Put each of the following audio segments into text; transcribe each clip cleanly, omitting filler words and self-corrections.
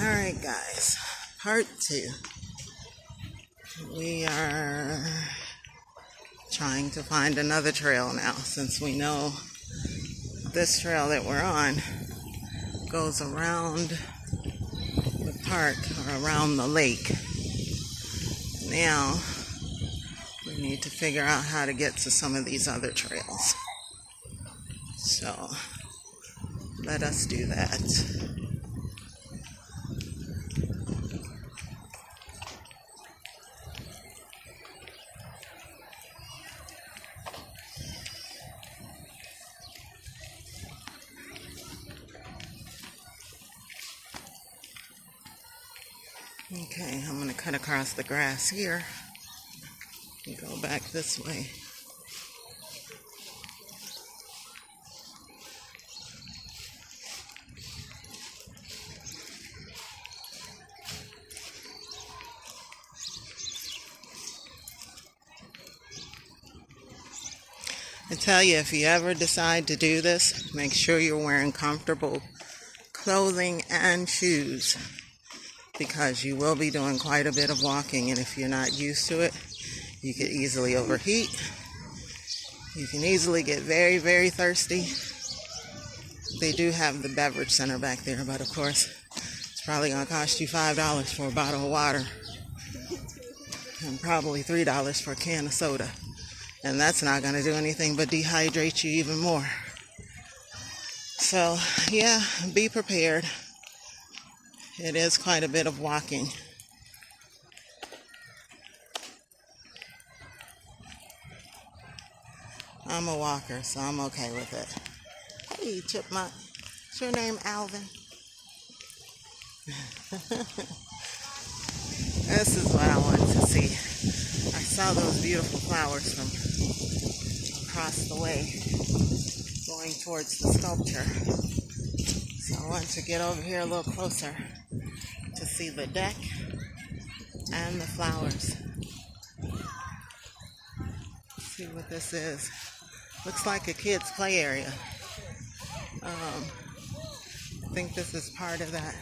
Alright guys, part 2. We are trying to find another trail now, since we know this trail that we're on goes around the park or around the lake. Now we need to figure out how to get to some of these other trails. So let us do that. Okay, I'm going to cut across the grass here and go back this way. I tell you, if you ever decide to do this, make sure you're wearing comfortable clothing and shoes, because you will be doing quite a bit of walking, and if you're not used to it, you could easily overheat. You can easily get very, very thirsty. They do have the beverage center back there, but of course, it's probably going to cost you $5 for a bottle of water, and probably $3 for a can of soda. And that's not going to do anything but dehydrate you even more. So, yeah, be prepared. It is quite a bit of walking. I'm a walker, so I'm okay with it. Hey, chipmunk. What's your name, Alvin? This is what I wanted to see. I saw those beautiful flowers from across the way, going towards the sculpture. So I want to get over here a little closer to see the deck and the flowers. See what this is. Looks like a kid's play area. I think this is part of that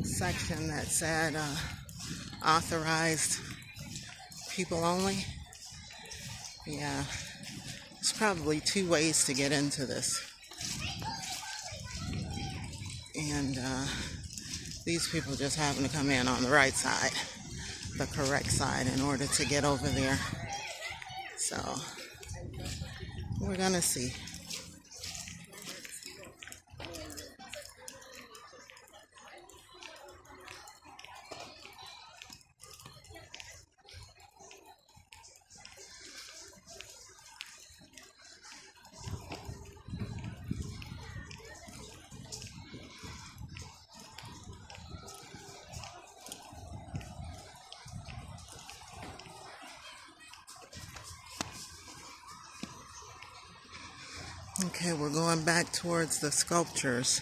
section that said authorized people only. Yeah, there's probably 2 ways to get into this. And these people just happen to come in on the right side, the correct side, in order to get over there. So we're gonna see. Okay, we're going back towards the sculptures.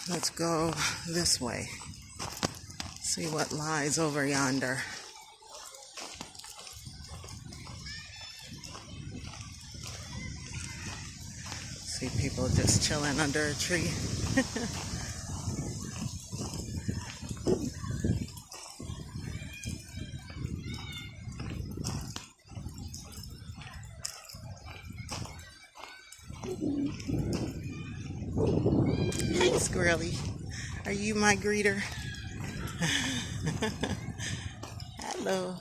Let's go this way. See what lies over yonder. See people just chilling under a tree. Hey, Squirrely. Are you my greeter? Hello.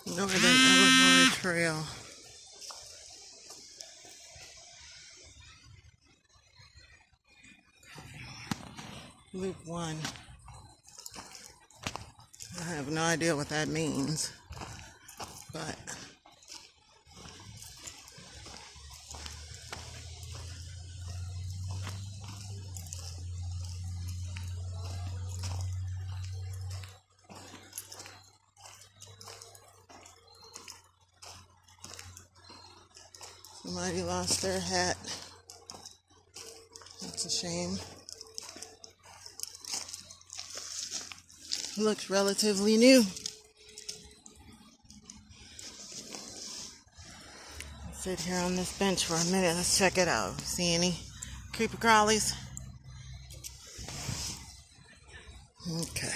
Northern Illinois Trail. Loop 1. I have no idea what that means, but somebody lost their hat. That's a shame. Looks relatively new. Sit here on this bench for a minute. Let's check it out. See any creeper crawlies? Okay.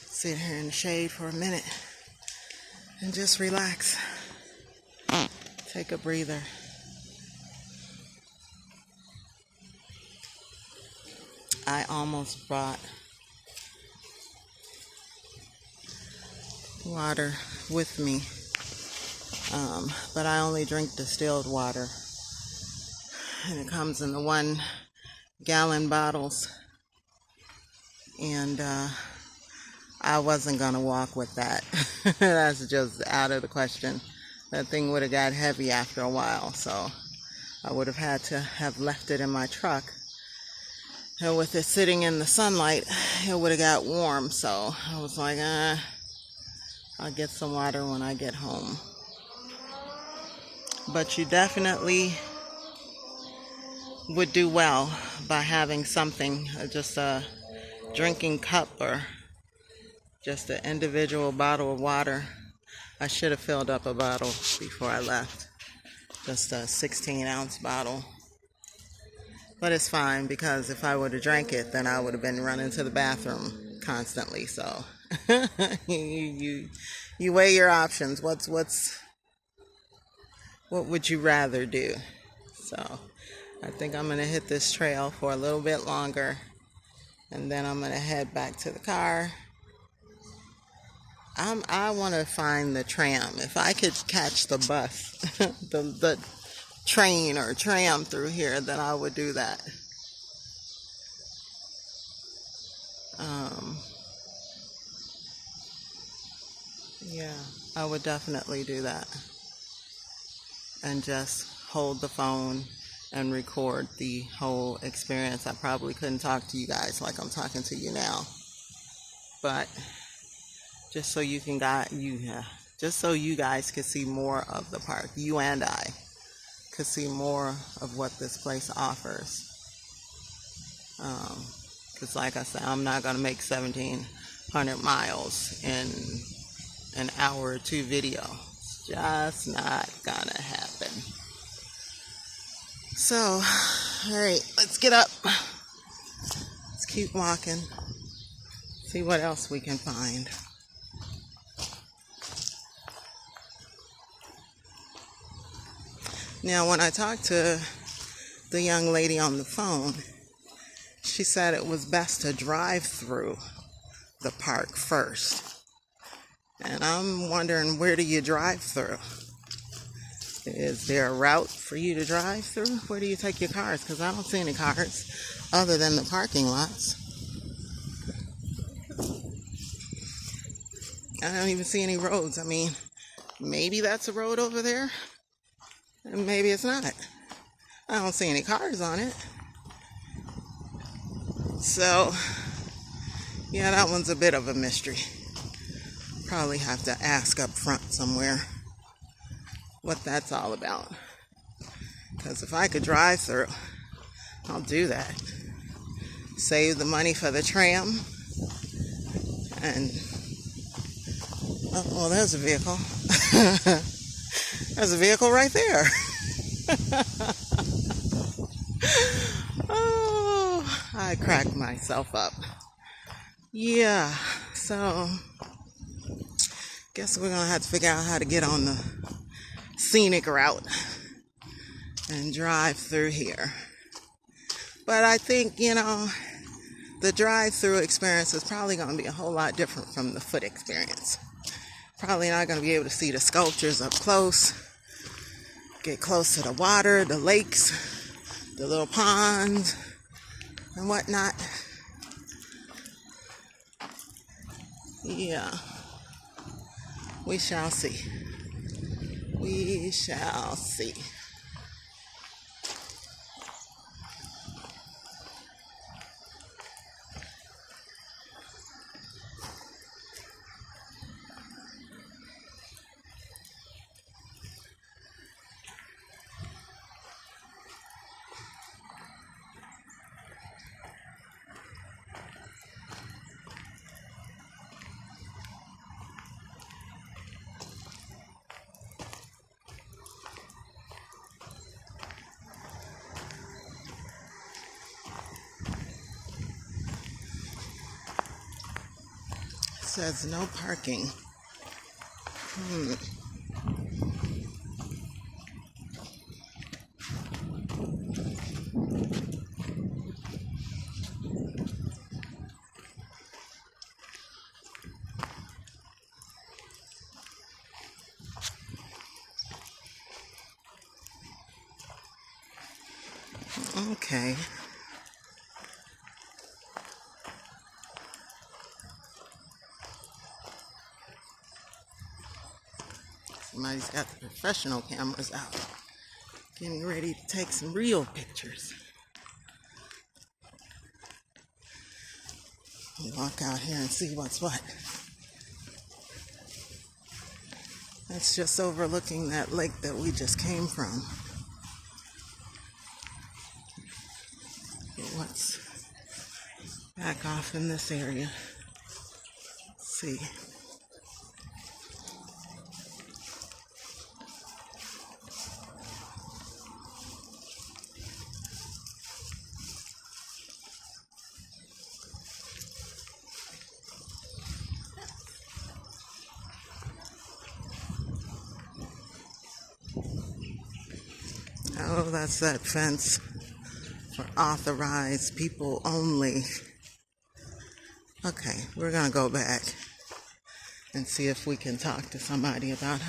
Sit here in the shade for a minute and just relax. Take a breather. I almost brought water with me, but I only drink distilled water, and it comes in the 1-gallon bottles, and I wasn't gonna walk with that. That's just out of the question. That thing would have got heavy after a while, so I would have had to have left it in my truck, and with it sitting in the sunlight, it would have got warm. So I was like, I'll get some water when I get home. But you definitely would do well by having something, just a drinking cup or just an individual bottle of water. I should have filled up a bottle before I left. Just a 16-ounce bottle. But it's fine, because if I would have drank it, then I would have been running to the bathroom constantly. So you weigh your options. What would you rather do? So I think I'm gonna hit this trail for a little bit longer, and then I'm gonna head back to the car. I want to find the tram. If I could catch the bus, the train or tram through here, then I would do that. Yeah, I would definitely do that. And just hold the phone and record the whole experience. I probably couldn't talk to you guys like I'm talking to you now, but just so you guys could see more of the park. You and I could see more of what this place offers. Because like I said, I'm not going to make 1,700 miles in an hour or two video. It's just not going to happen. So, alright, let's get up. Let's keep walking. See what else we can find. Now, when I talked to the young lady on the phone, she said it was best to drive through the park first. And I'm wondering, where do you drive through? Is there a route for you to drive through? Where do you take your cars? Because I don't see any cars other than the parking lots. I don't even see any roads. I mean, maybe that's a road over there, and maybe it's not. I don't see any cars on it. So, yeah, that one's a bit of a mystery. Probably have to ask up front somewhere what that's all about. Because if I could drive through, I'll do that. Save the money for the tram. And, oh, well, there's a vehicle. There's a vehicle right there. Oh, I cracked myself up. Yeah, so guess we're gonna have to figure out how to get on the scenic route and drive through here. But I think, the drive-through experience is probably gonna be a whole lot different from the foot experience. Probably not going to be able to see the sculptures up close. Get close to the water, the lakes, the little ponds, and whatnot. Yeah, we shall see. We shall see. Says no parking. Okay. Somebody's got the professional cameras out, getting ready to take some real pictures. We'll walk out here and see what's what. That's just overlooking that lake that we just came from. What's back off in this area? Let's see. Oh, that's that fence for authorized people only. Okay, we're gonna go back and see if we can talk to somebody about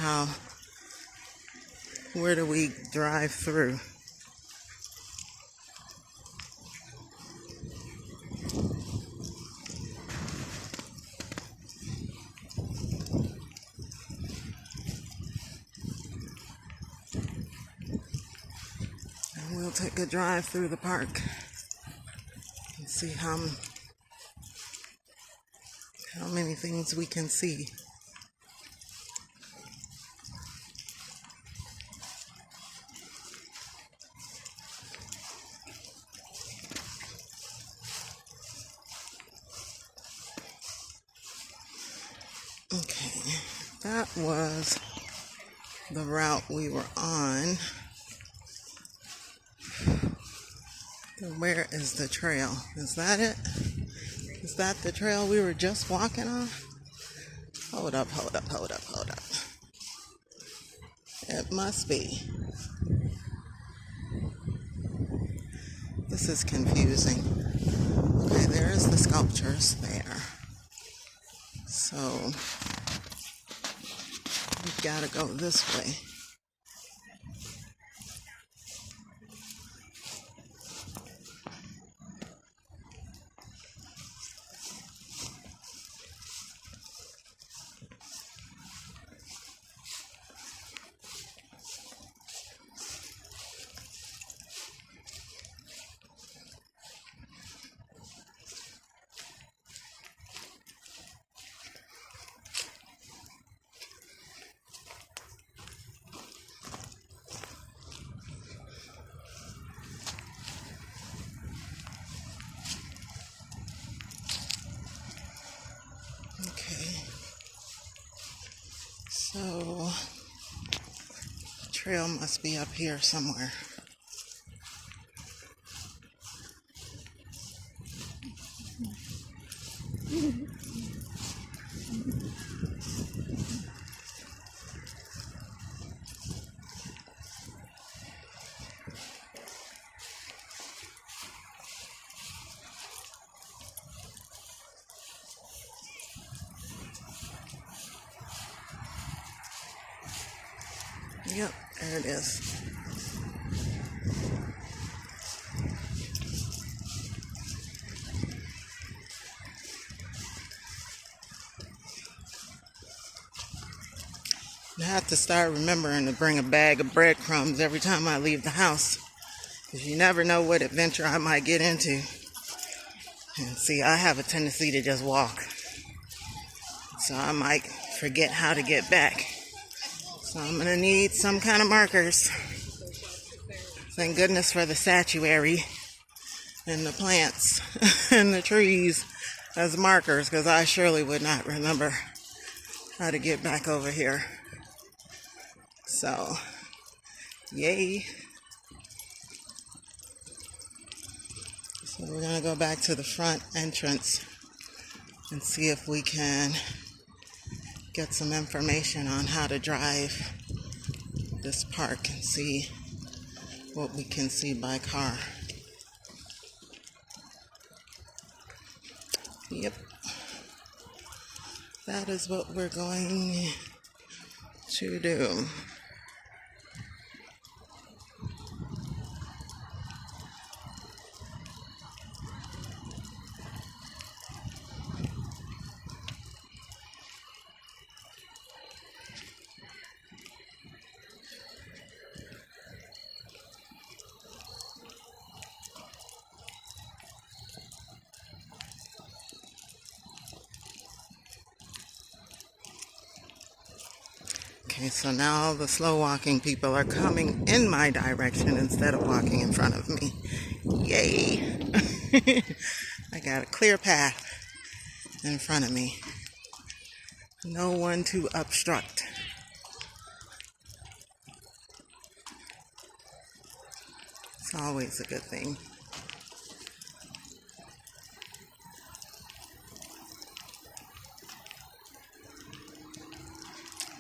where do we drive through? And we'll take a drive through the park and see how many things we can see. Okay, that was the route we were on. Where is the trail? Is that it? Is that the trail we were just walking on? Hold up. It must be. This is confusing. Okay, there's the sculptures there. So, we've got to go this way. So, the trail must be up here somewhere. Yep, there it is. I have to start remembering to bring a bag of breadcrumbs every time I leave the house, because you never know what adventure I might get into. And see, I have a tendency to just walk, so I might forget how to get back. So I'm gonna need some kind of markers. Thank goodness for the statuary and the plants and the trees as markers, because I surely would not remember how to get back over here. So, yay. So we're gonna go back to the front entrance and see if we can get some information on how to drive this park and see what we can see by car. Yep. That is what we're going to do. Okay, so now the slow walking people are coming in my direction instead of walking in front of me. Yay! I got a clear path in front of me. No one to obstruct. It's always a good thing.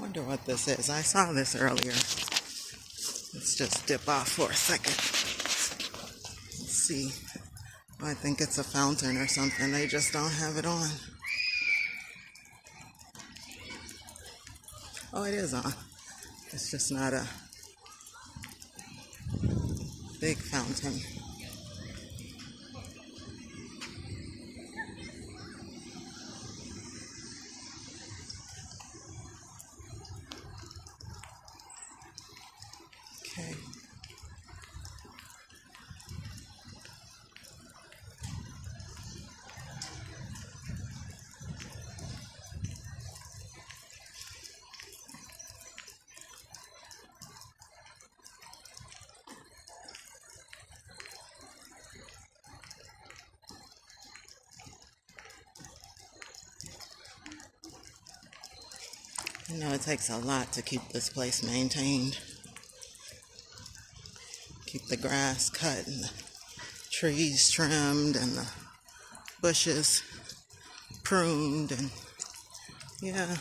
Wonder what this is. I saw this earlier. Let's just dip off for a second. Let's see. I think it's a fountain or something. They just don't have it on. Oh, it is on. It's just not a big fountain. Okay. You know, it takes a lot to keep this place maintained. Keep the grass cut and the trees trimmed and the bushes pruned, and yeah,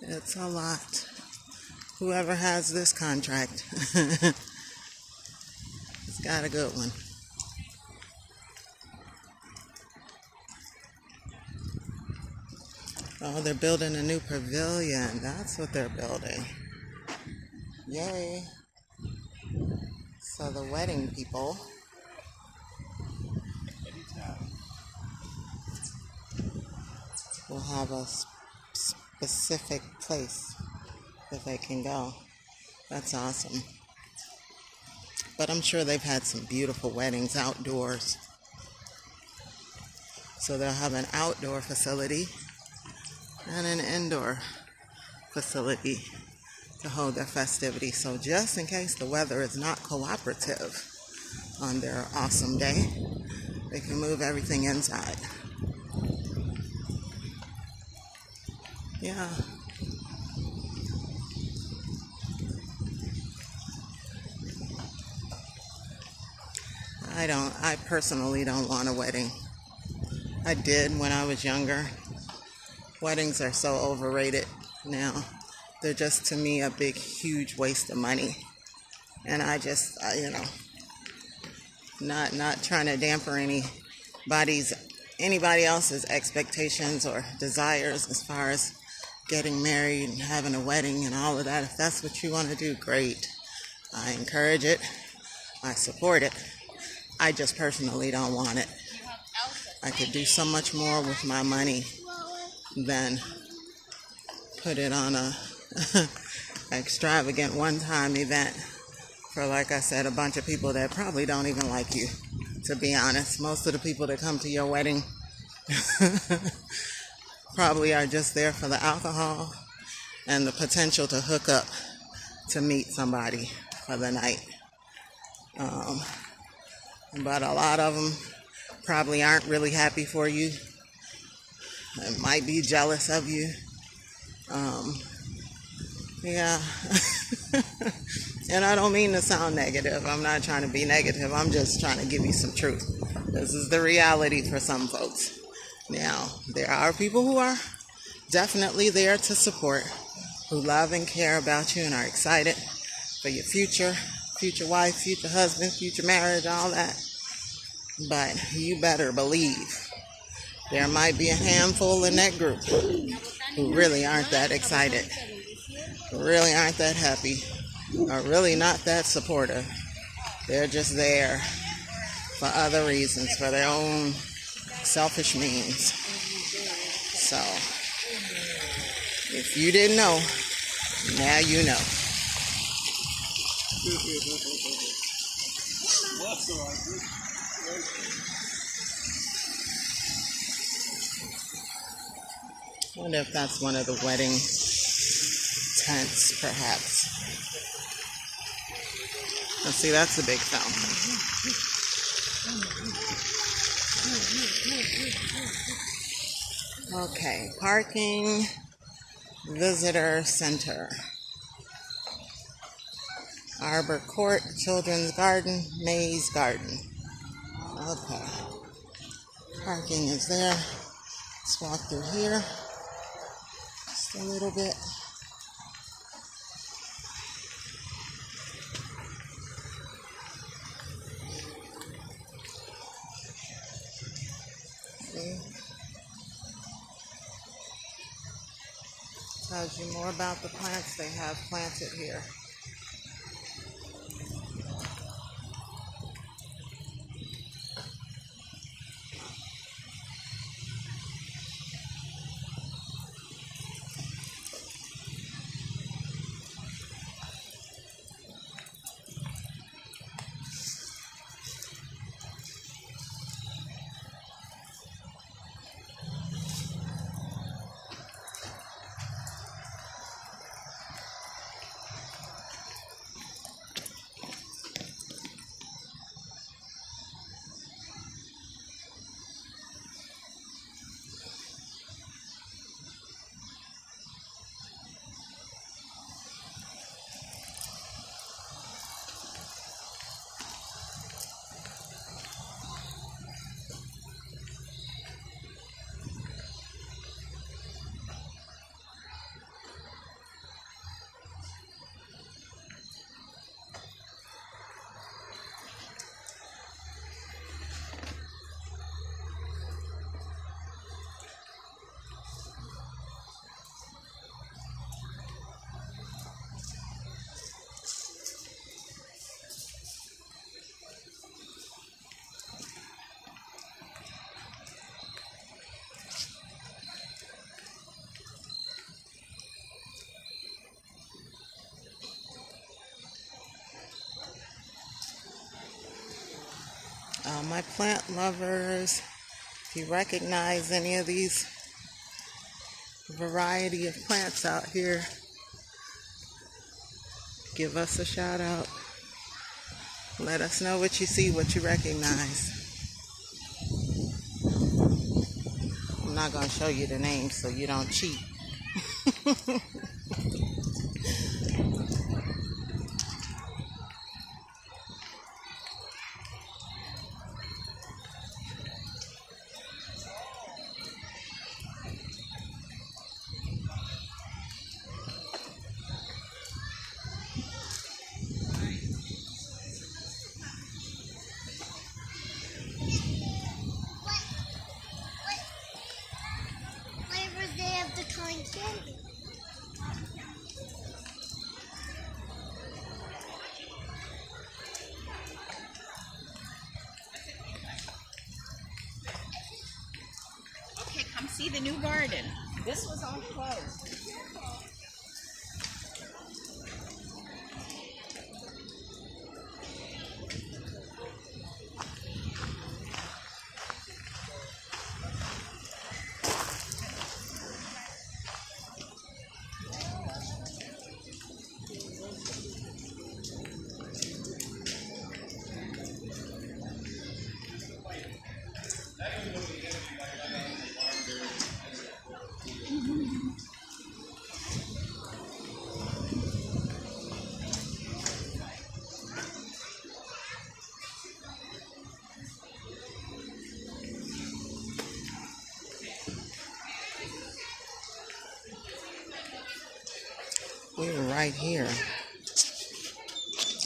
it's a lot. Whoever has this contract has got a good one. Oh, they're building a new pavilion. That's what they're building. Yay. So the wedding people will have a specific place that they can go. That's awesome. But I'm sure they've had some beautiful weddings outdoors. So they'll have an outdoor facility and an indoor facility to hold their festivities. So just in case the weather is not cooperative on their awesome day, they can move everything inside. Yeah. I personally don't want a wedding. I did when I was younger. Weddings are so overrated now. They're just, to me, a big, huge waste of money. And I just, not trying to damper anybody else's expectations or desires as far as getting married and having a wedding and all of that. If that's what you want to do, great. I encourage it. I support it. I just personally don't want it. I could do so much more with my money than put it on a extravagant one-time event for, like I said, a bunch of people that probably don't even like you, to be honest. Most of the people that come to your wedding probably are just there for the alcohol and the potential to hook up to meet somebody for the night. But a lot of them probably aren't really happy for you. They might be jealous of you. Yeah. And I don't mean to sound negative. I'm not trying to be negative. I'm just trying to give you some truth. This is the reality for some folks. Now, there are people who are definitely there to support, who love and care about you and are excited for your future wife, future husband, future marriage, all that. But you better believe there might be a handful in that group who really aren't that excited, who really aren't that happy, are really not that supportive. They're just there for other reasons, for their own selfish means. So, if you didn't know, now you know. I wonder if that's one of the wedding tents, perhaps. Let's see, that's a big fountain. Okay, parking, visitor center. Arbor Court, Children's Garden, Maze Garden. Okay. Parking is there. Let's walk through here. Just a little bit. See? Tells you more about the plants they have planted here. My plant lovers, if you recognize any of these variety of plants out here, give us a shout out. Let us know what you see, what you recognize. I'm not going to show you the names so you don't cheat. Candy. see the new garden. This was all closed. We were right here.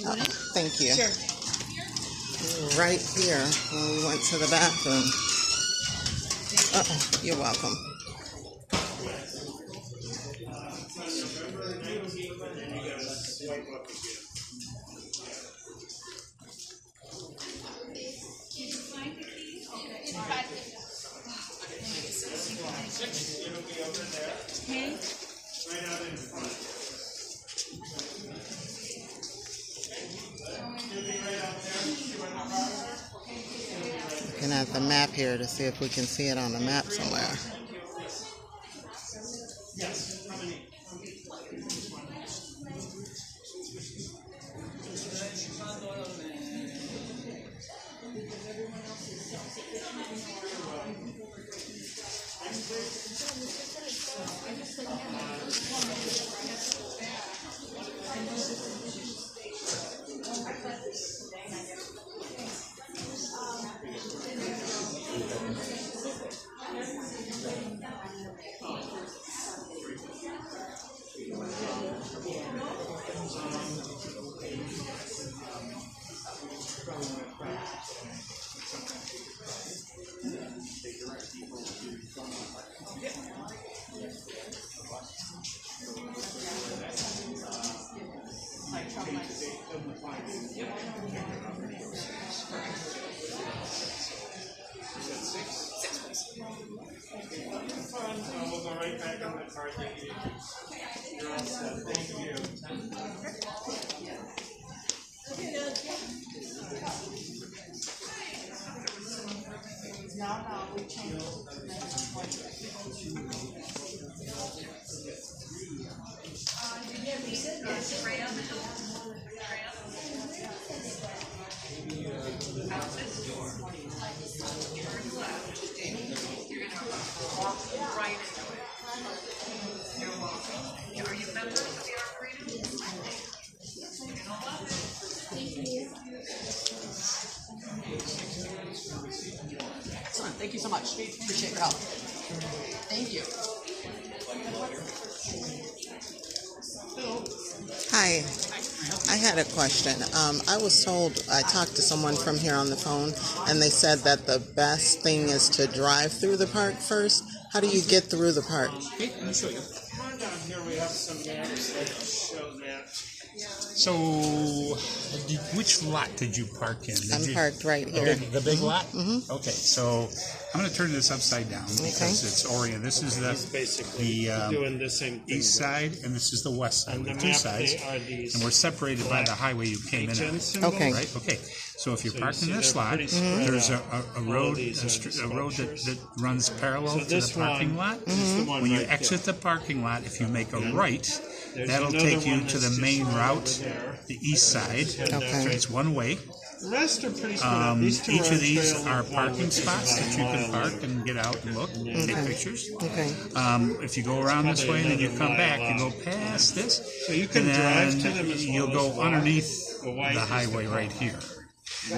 Oh, thank you. Sure. We were right here when we went to the bathroom. You're welcome. Okay. Looking at the map here to see if we can see it on the map somewhere. We'll go right back on the card that you're all set. Thank you. Right into it. You're welcome. Are you members of the Arboretum? Excellent. Thank you so much. Appreciate your help. Thank you. Hi, I had a question. I was told, I talked to someone from here on the phone, and they said that the best thing is to drive through the park first. How do you get through the park? Okay, let me show you. Come on down here. We have some maps that show that. So, which lot did you park in? I'm parked right here. The big lot? Mm-hmm. Okay, so I'm going to turn this upside down because it's oriented. This is Basically doing the same thing. east side, and this is the west side. On the With two map, sides, they are these and we're separated by the highway you came in on. Okay. Right? Okay. So if you're parked in see this they're lot, pretty spread there's out. a road, a road that runs parallel to the this parking one lot. is the one When you right exit the parking lot, if you make a right, There's that'll another take you one to that's the main just route, over there. the east side. Okay. It's one way. The rest are pretty spread out. These two Each are of these trail are one, parking which is spots about that a you can mile park and get out and look and take pictures. Okay. If you go around this way and then you another come back, mile you go out. past this, So you can and drive to then them as well you'll as go walk. underneath The white the is the highway car. right here.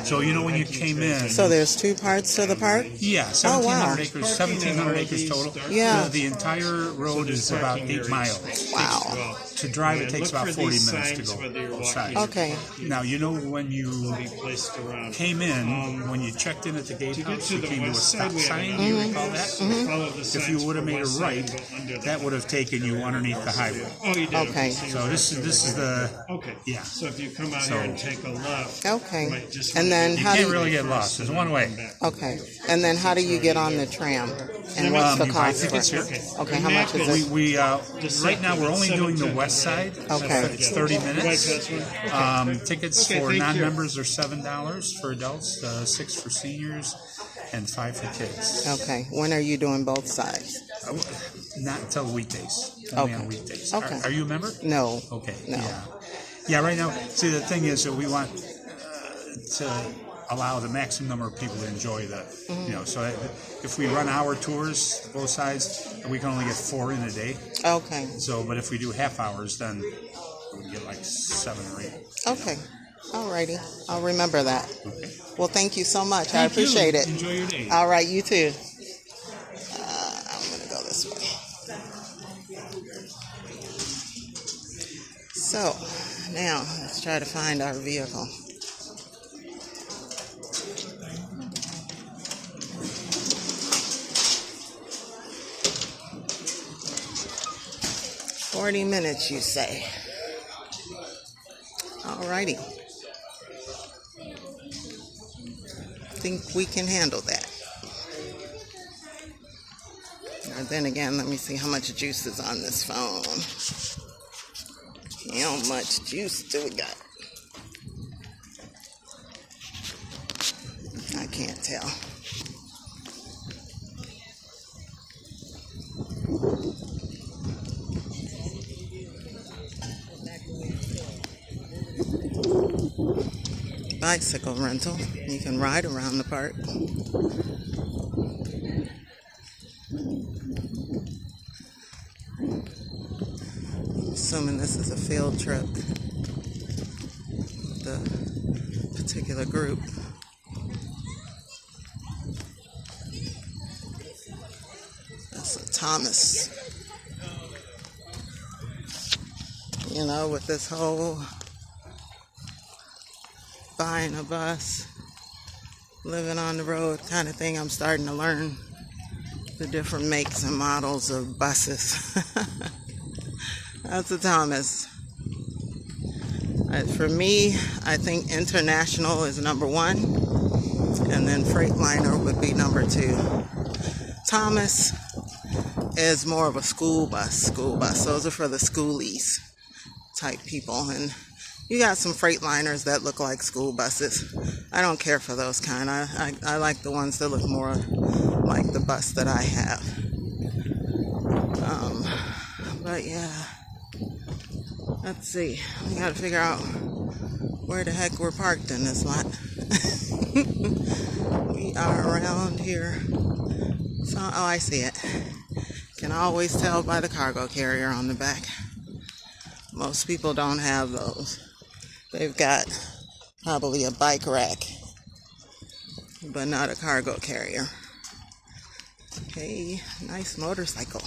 So you know when you came in, So there's two parts to the park? yeah, Oh, wow. 1,700 acres, 1,700 acres total. Yeah. The entire road is about 8 miles Wow. to To drive, it And takes look about for 40 these minutes to signs go whether you're both walking sides. or Okay. talking. Now, you know when you Be placed around. came in, when you checked in at the To get gatehouse, to you the came to a west stop side, we have sign. an Do you underpass. recall that? Follow the If you signs would have for made a west side right, and go under that would have taken you underneath the highway. Oh, you did. Okay. So this is the Okay. yeah. So if you come out So- here and take a left. Okay. right, just And when then you You how do can't you, really get lost. There's one way. okay. And then how do you get on the tram? And what's the You buy cost for tickets here. Okay, how much is it? We right now we're only doing the west side. Okay. It's 30 minutes. Tickets Okay, for thank you. non-members are $7 for adults, $6 for seniors, and $5 for kids. Okay. When are you doing both sides? Not until weekdays. Only Okay. on weekdays. Okay. Are you a member? No. Okay. No. Yeah. Yeah. Right now, see, the thing is that we want to allow the maximum number of people to enjoy the, so if we run hour tours both sides, we can only get 4 in a day. Okay. So, but if we do half hours, then we get like 7 or 8. Okay. Alrighty. I'll remember that. Okay. Well, thank you so much. I Thank you. appreciate it. Enjoy your day. All right, you too. I'm going to go this way. So, now let's try to find our vehicle. "40 minutes, you say?" Alrighty. Think we can handle that. Or then again, let me see how much juice is on this phone. How much juice do we got? I can't tell. Bicycle rental. You can ride around the park. Assuming this is a field trip. The particular group. That's a Thomas. You know, with this whole buying a bus, living on the road kind of thing, I'm starting to learn the different makes and models of buses. That's a Thomas. For me, I think International is number 1, and then Freightliner would be number 2. Thomas is more of a school bus. Those are for the schoolies type people, and you got some Freightliners that look like school buses. I don't care for those kind. I like the ones that look more like the bus that I have. But yeah, let's see. We gotta figure out where the heck we're parked in this lot. We are around here. So, oh, I see it. Can always tell by the cargo carrier on the back. Most people don't have those. They've got probably a bike rack, but not a cargo carrier. Okay, nice motorcycle.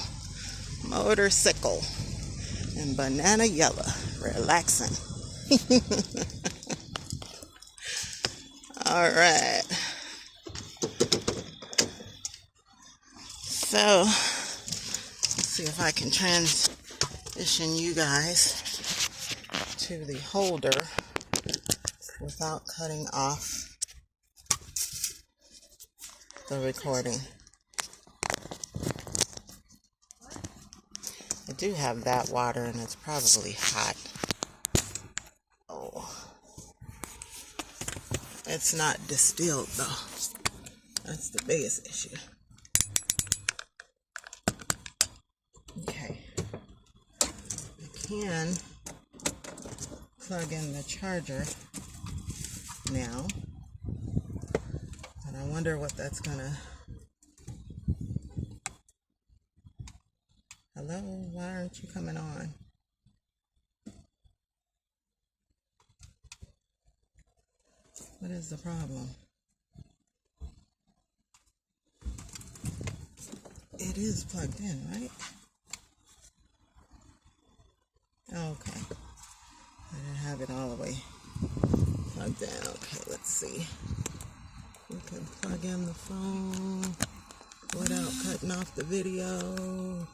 And banana yellow, relaxing. All right. So, let's see if I can transition you guys to the holder without cutting off the recording. I do have that water and it's probably hot. Oh. It's not distilled though. That's the biggest issue. Okay. I can plug in the charger now. But I wonder what that's gonna... Hello? Why aren't you coming on? What is the problem? It is plugged in, right? Okay. I didn't have it all the way plugged in. Okay, let's see. We can plug in the phone without cutting off the video.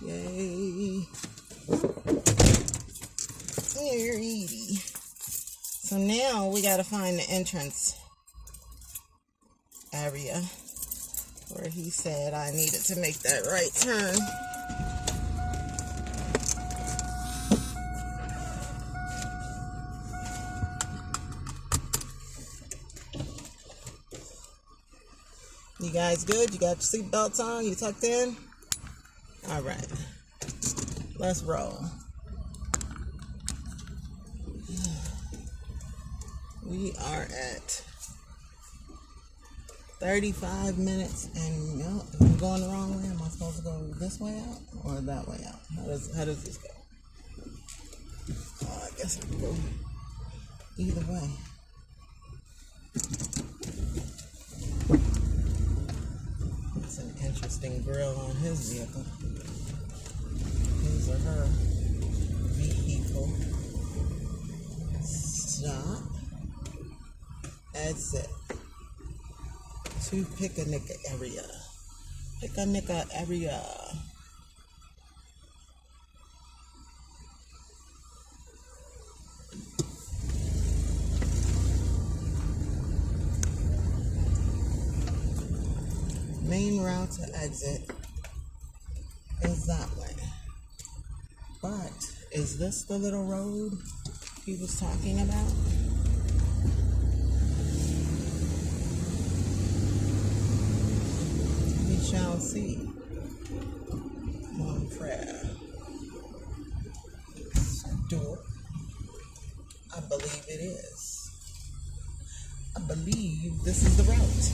Yay. Alrighty. So now we gotta find the entrance area where he said I needed to make that right turn. You guys good? You got your seatbelts on? You tucked in? All right. Let's roll. We are at 35 minutes and no, I'm going the wrong way. Am I supposed to go this way out or that way out? How does this go? Oh, I guess I can go either way. It's an interesting grill on his vehicle. His or her vehicle. Stop. Exit. To picnic area. Picnic area. Main route to exit is that way. But is this the little road he was talking about? We shall see. Mon frere. Door. I believe it is. I believe this is the route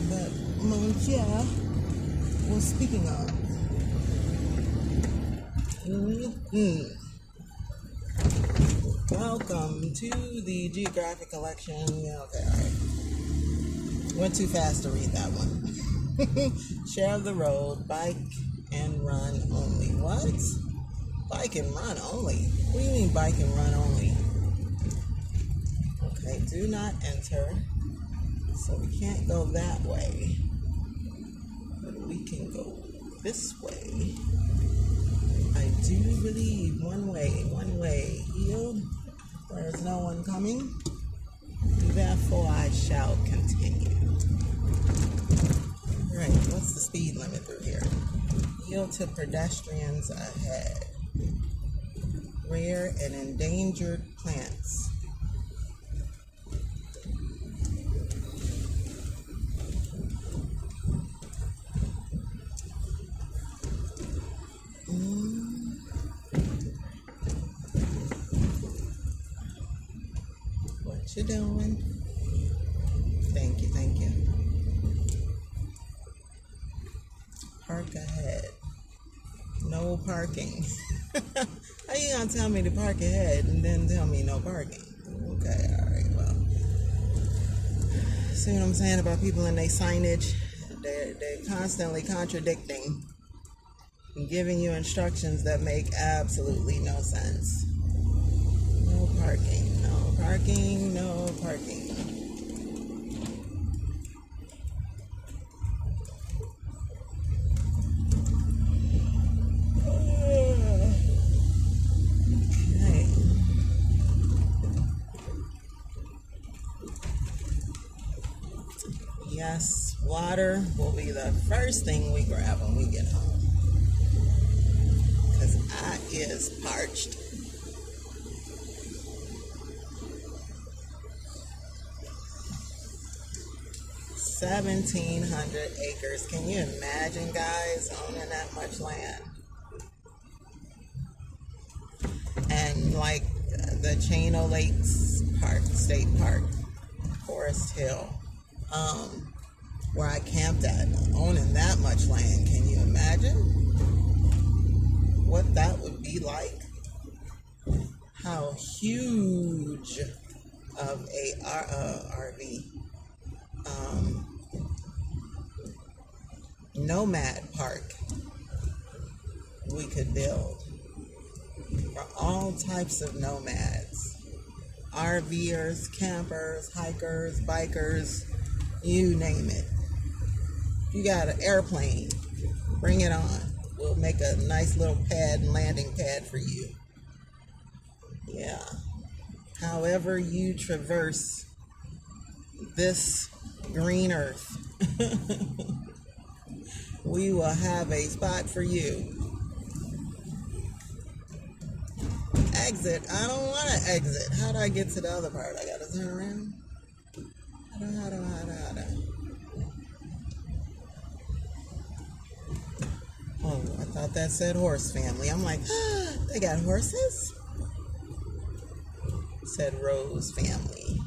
that Monsieur was speaking of. Welcome to the geographic collection. Yeah, okay, all right. Went too fast to read that one. Share of the road, bike and run only. What? Bike and run only? What do you mean bike and run only? Okay, do not enter. So we can't go that way, but we can go this way. I do believe one way, yield, there is no one coming, therefore I shall continue. Right, what's the speed limit through here? Yield to pedestrians ahead. Rare and endangered plants. What you doing? Thank you, thank you. Park ahead. No parking. How you gonna tell me to park ahead and then tell me no parking? Okay, all right, well. See what I'm saying about people and their signage? They're constantly contradicting and giving you instructions that make absolutely no sense. No parking, no parking, no parking. Okay. Yes, water will be the first thing we grab when we get home. Because I is parched. $1,700 acres. Can you imagine, guys, owning that much land? And like the Chino Lakes Park, State Park, Forest Hill, where I camped at, owning that much land. Can you imagine what that would be like? How huge of a RV nomad park we could build for all types of nomads, RVers, campers, hikers, bikers, you name it. If you got an airplane, bring it on. We'll make a nice little pad and landing pad for you. Yeah. However you traverse this green earth, we will have a spot for you. Exit. I don't want to exit. How do I get to the other part? I gotta turn around. How do. Oh, I thought that said horse family. I'm like, they got horses? It said Rose family.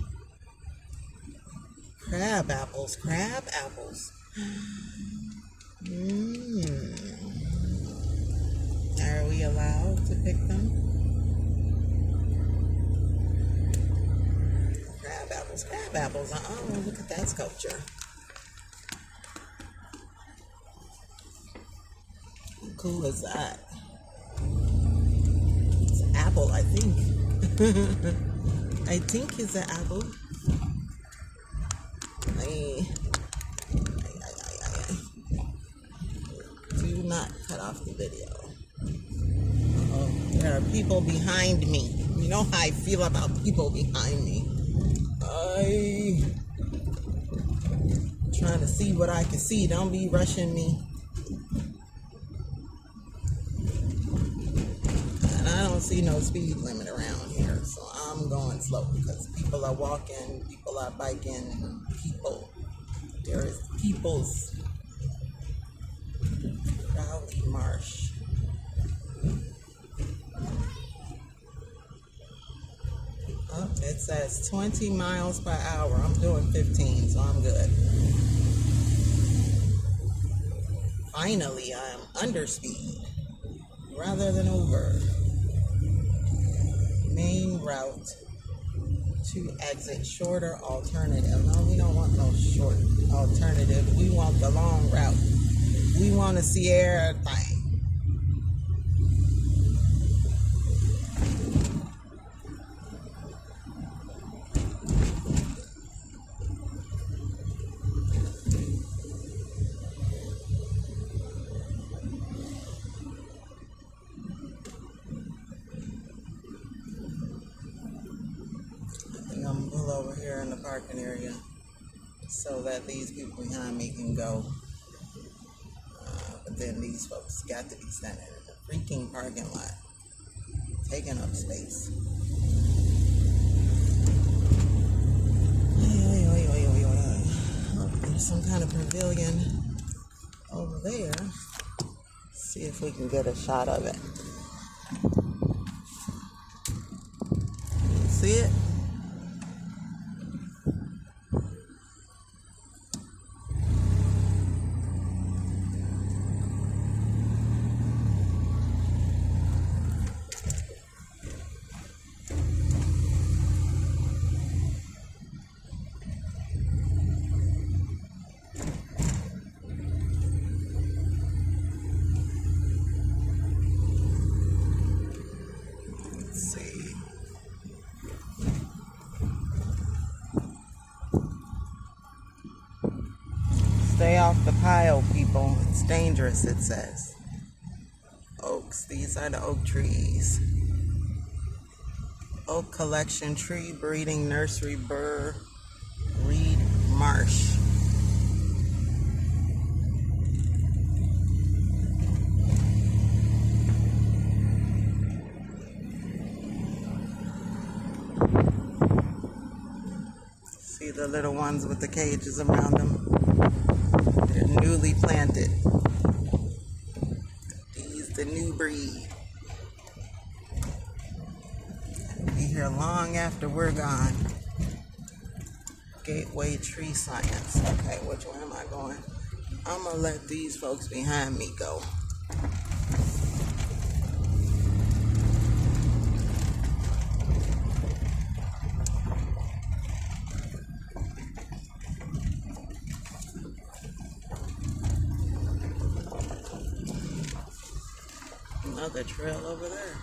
Crab apples. Are we allowed to pick them? Crab apples. Oh, look at that sculpture. How cool is that? It's an apple, I think. I think it's an apple. Do not cut off the video. Oh, there are people behind me. You know how I feel about people behind me. Trying to see what I can see. Don't be rushing me. And I don't see no speed limit around here, so I'm going slow because people are walking, people are biking, there is people's Crowley Marsh. Oh, it says 20 miles per hour. I'm doing 15, so I'm good. Finally, I'm under speed rather than over. Main route to exit, shorter alternative. No, we don't want no short alternative. We want the long route. We want to see everything. I'm gonna pull over here in the parking area so that these people behind me can go. But then these folks got to be standing in the freaking parking lot, taking up space. Oh, there's some kind of pavilion over there. See if we can get a shot of it. You see it? Stay off the pile, people. It's dangerous, it says. Oaks. These are the oak trees. Oak collection, tree breeding, nursery, burr, reed, marsh. See the little ones with the cages around them? They're newly planted. These the new breed. Be here long after we're gone. Gateway Tree Science. Okay, which way am I going? I'm gonna let these folks behind me go. another trail over there.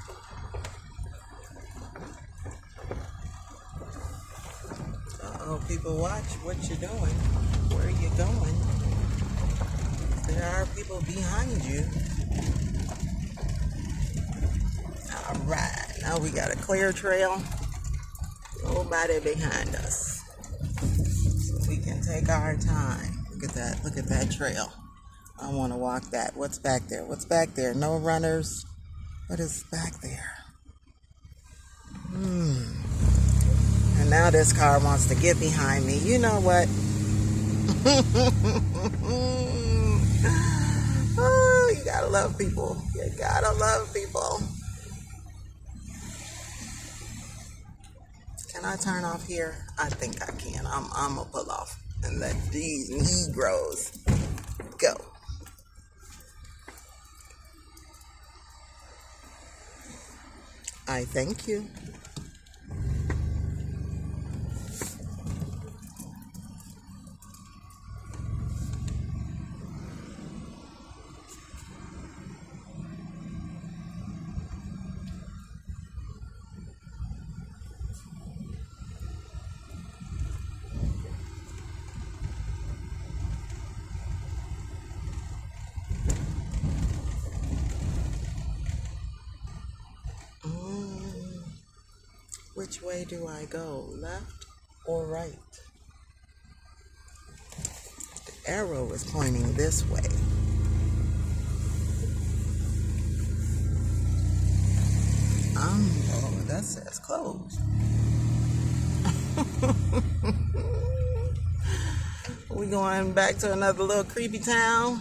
Uh-oh, people, watch what you're doing. Where are you going? There are people behind you. Alright, now we got a clear trail. Nobody behind us. So we can take our time. Look at that trail. I want to walk that. What's back there? What's back there? No runners. What is back there? And now this car wants to get behind me. You know what? Oh, you gotta love people. You gotta love people. Can I turn off here? I think I can. I'm gonna pull off and let these Negroes go. I thank you. Which way do I go? Left or right? The arrow is pointing this way. Oh, that says closed. We going back to another little creepy town?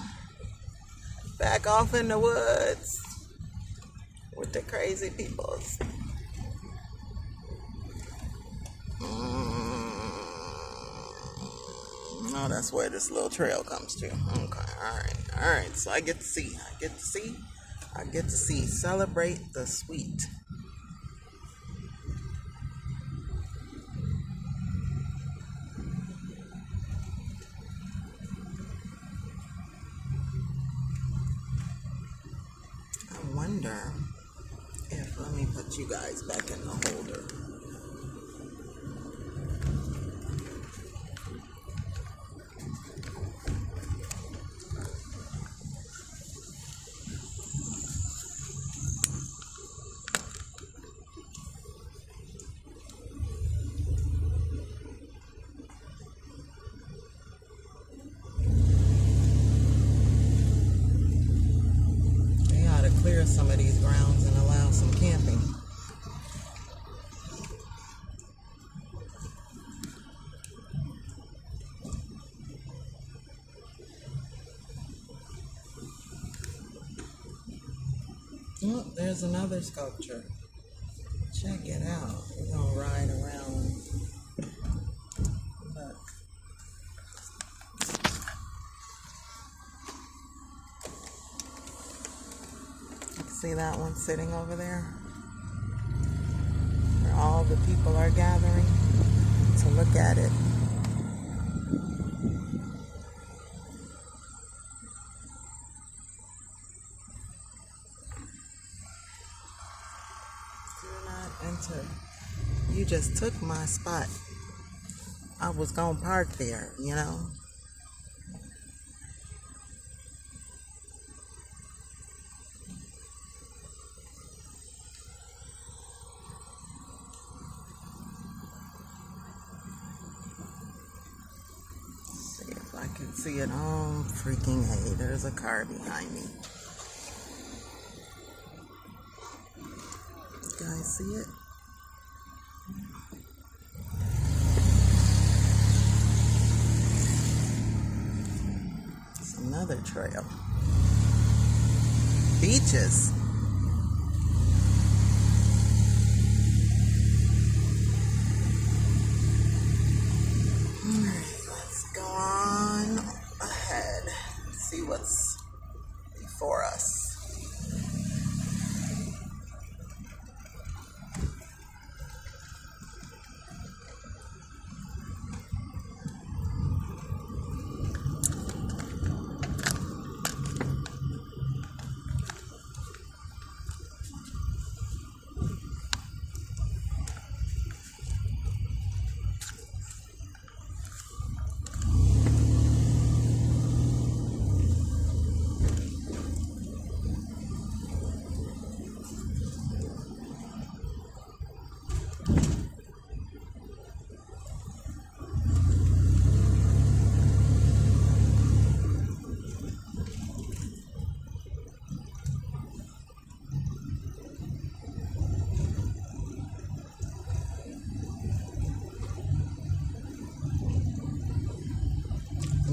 Back off in the woods with the crazy peoples. Oh, that's where this little trail comes to. Okay, all right. So I get to see. Celebrate the sweet. I wonder if, let me put you guys back in the holder. Clear some of these grounds and allow some camping. Oh, there's another sculpture. Check it out. We're gonna ride around. Look. See that one sitting over there? Where all the people are gathering to look at it. Do not enter. You just took my spot. I was gonna park there, you know? I can see it. Oh, freaking hey, there's a car behind me. You guys see it? It's another trail. Beaches. See what's before us.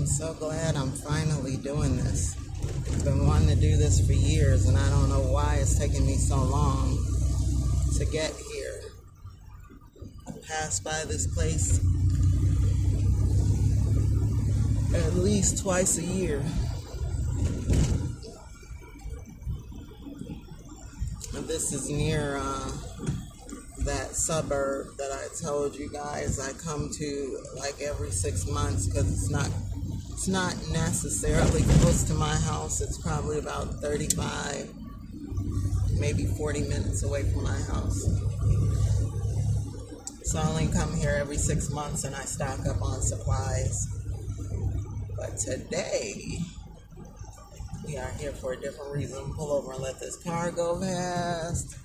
I'm so glad I'm finally doing this. I've been wanting to do this for years, and I don't know why it's taking me so long to get here. I pass by this place at least twice a year. And this is near that suburb that I told you guys I come to like every 6 months, because it's not necessarily close to my house. It's probably about 35, maybe 40 minutes away from my house. So I only come here every 6 months, and I stock up on supplies. But today, we are here for a different reason. Pull over and let this car go past.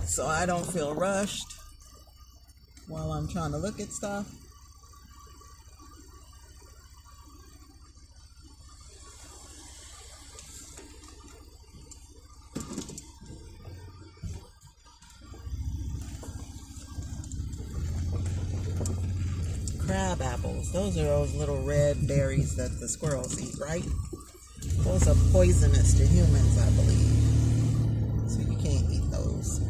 So I don't feel rushed while I'm trying to look at stuff. Crab apples. Those are those little red berries that the squirrels eat, right? Those are poisonous to humans, I believe. So you can't eat those.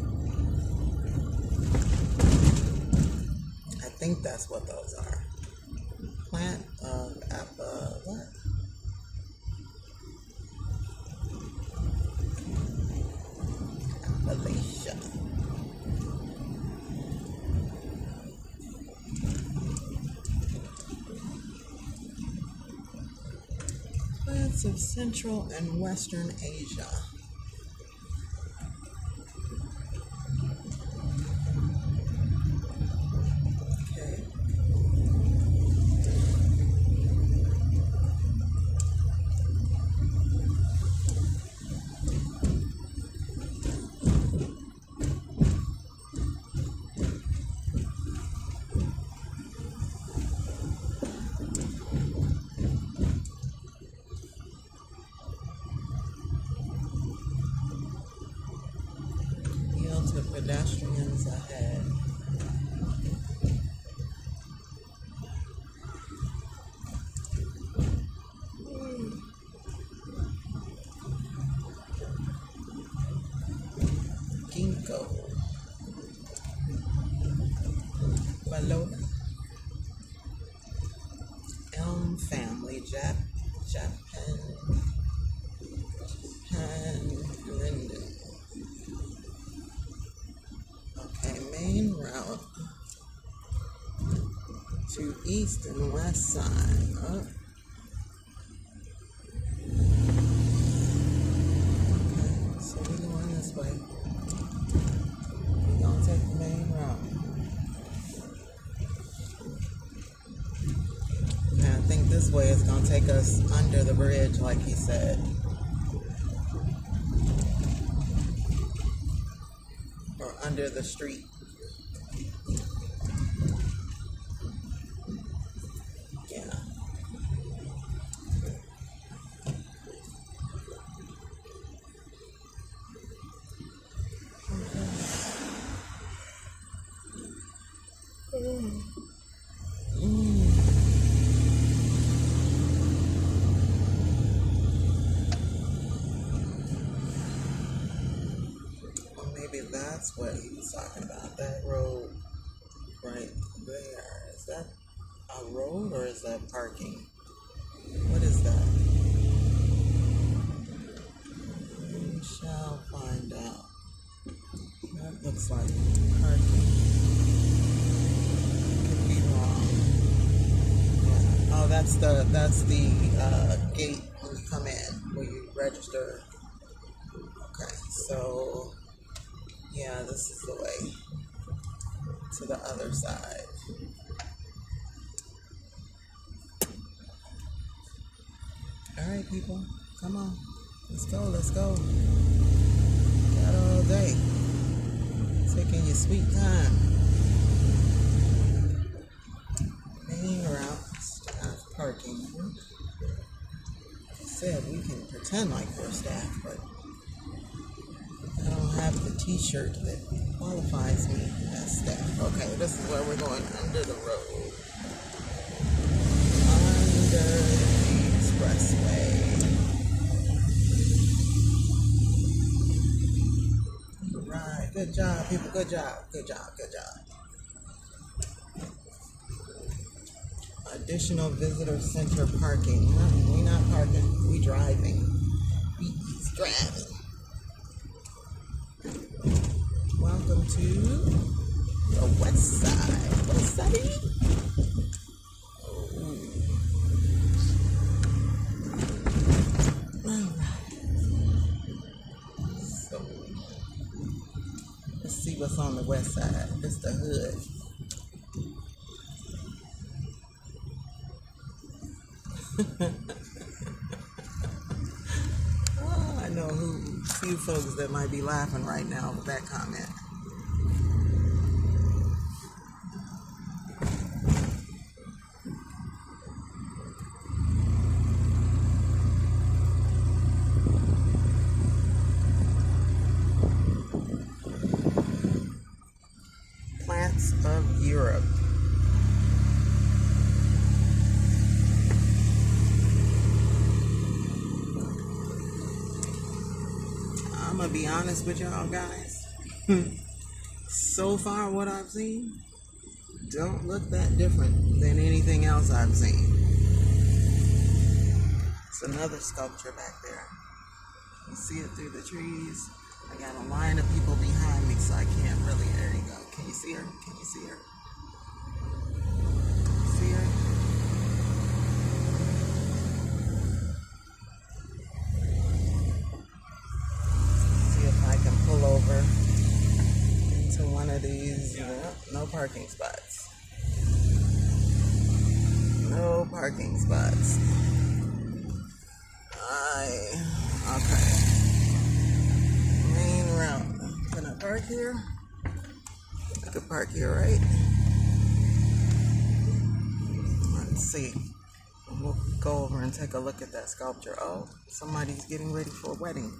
I think that's what those are. Plant of what? Appalachia. Plants of Central and Western Asia. Okay. To pedestrians ahead. Ginkgo. Bellona. Elm family. Japan. Linden. Main route to east and west side. Oh. Okay, so we're going this way. We're gonna take the main route. And I think this way is gonna take us under the bridge, like he said. Or under the street. Yeah. Maybe that's what he was talking about. That road right there. Is that a road or is that parking? What is that? We shall find out. That looks like parking. Could be wrong. Yeah. Oh, that's the gate when you come in, where you register. Okay, so yeah, this is the way to the other side. All right, people, come on. Let's go. Got all day. Taking your sweet time. Main route, staff parking. Like I said, we can pretend like we're staff, but I don't have the t-shirt that qualifies me as staff. Okay, this is where we're going, under the road. Jersey Expressway. Right, good job, people. Good job, good job, good job. Additional visitor center parking. No, we not parking. We driving. He's driving. Welcome to the west side. West side. So let's see what's on the west side. It's the hood. Oh, I know who few folks that might be laughing right now with that comment. Plants of Europe. I'm gonna be honest with y'all guys. So far, what I've seen don't look that different than anything else I've seen. It's another sculpture back there. You see it through the trees. I got a line of people behind me, so I can't really. There you go. Can you see her? Can you see her? See her? See if I can pull over into one of these. No parking spots. No parking spots. Okay. Main route. Can I park here? I could park here, right? Let's see. We'll go over and take a look at that sculpture. Oh, somebody's getting ready for a wedding.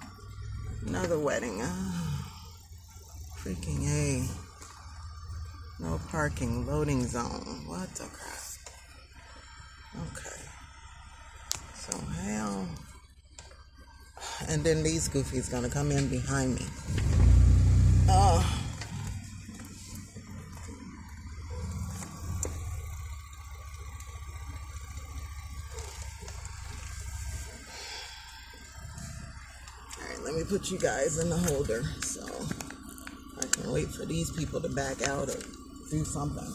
Another wedding. Freaking A. No parking. Loading zone. What the crap? Okay. So hell. And then these goofies gonna come in behind me. Oh. Alright, let me put you guys in the holder so I can wait for these people to back out or do something.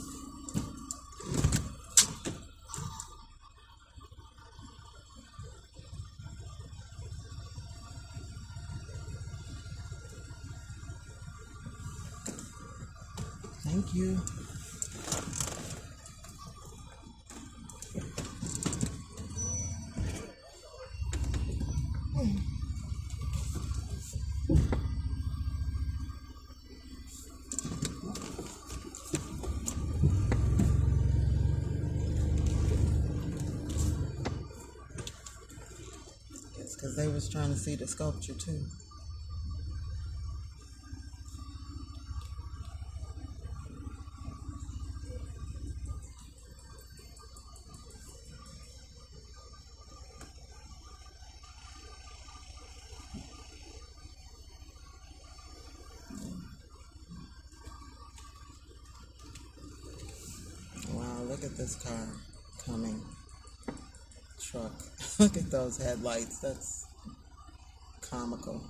Thank you. It's because they was trying to see the sculpture too. Wow, look at this car coming. Truck. Look at those headlights. That's comical.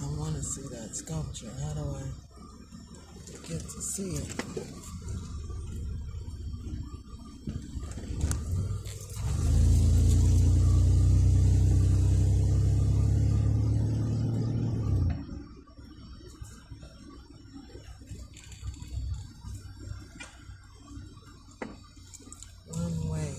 I want to see that sculpture. How do I get to see it? One way.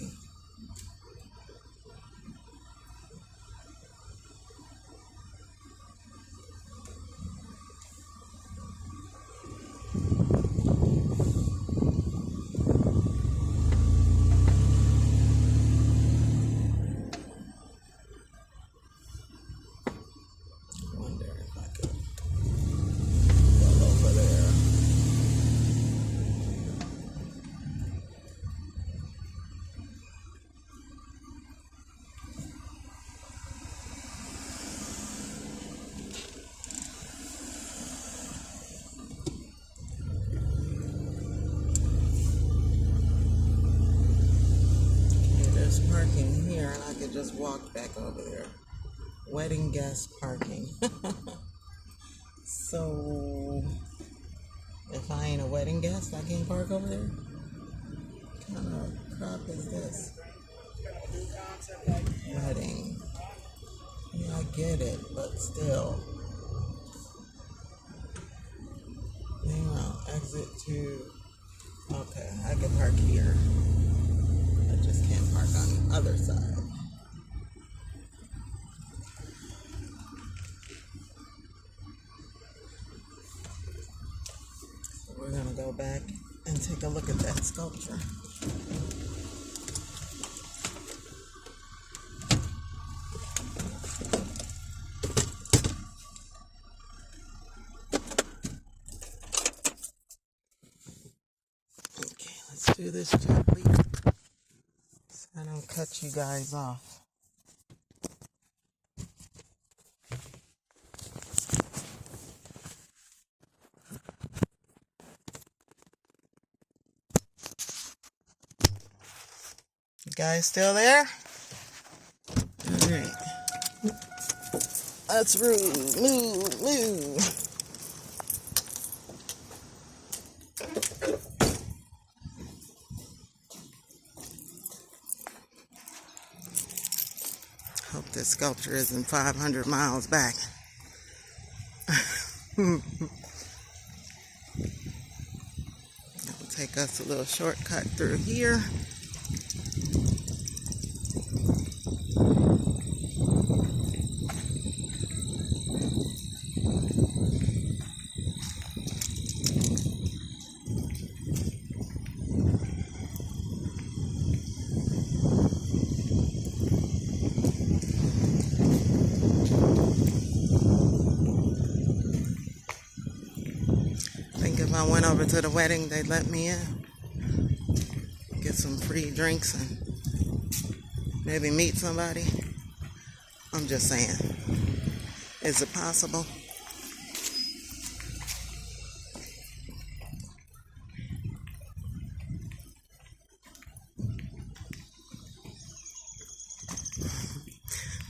there's parking here, and I could just walk back over there. Wedding guest parking. So, if I ain't a wedding guest, I can't park over there? What kind of crap is this? Wedding. Yeah, I get it, but still. Meanwhile, exit to... Okay, I can park here. I just can't park on the other side. So we're gonna go back and take a look at that sculpture. Okay, let's do this gently so I don't cut you guys off. You guys still there? Alright. Let's move. Hope this sculpture isn't 500 miles back. It'll take us a little shortcut through here. If I went over to the wedding, they'd let me in. Get some free drinks and maybe meet somebody. I'm just saying. Is it possible?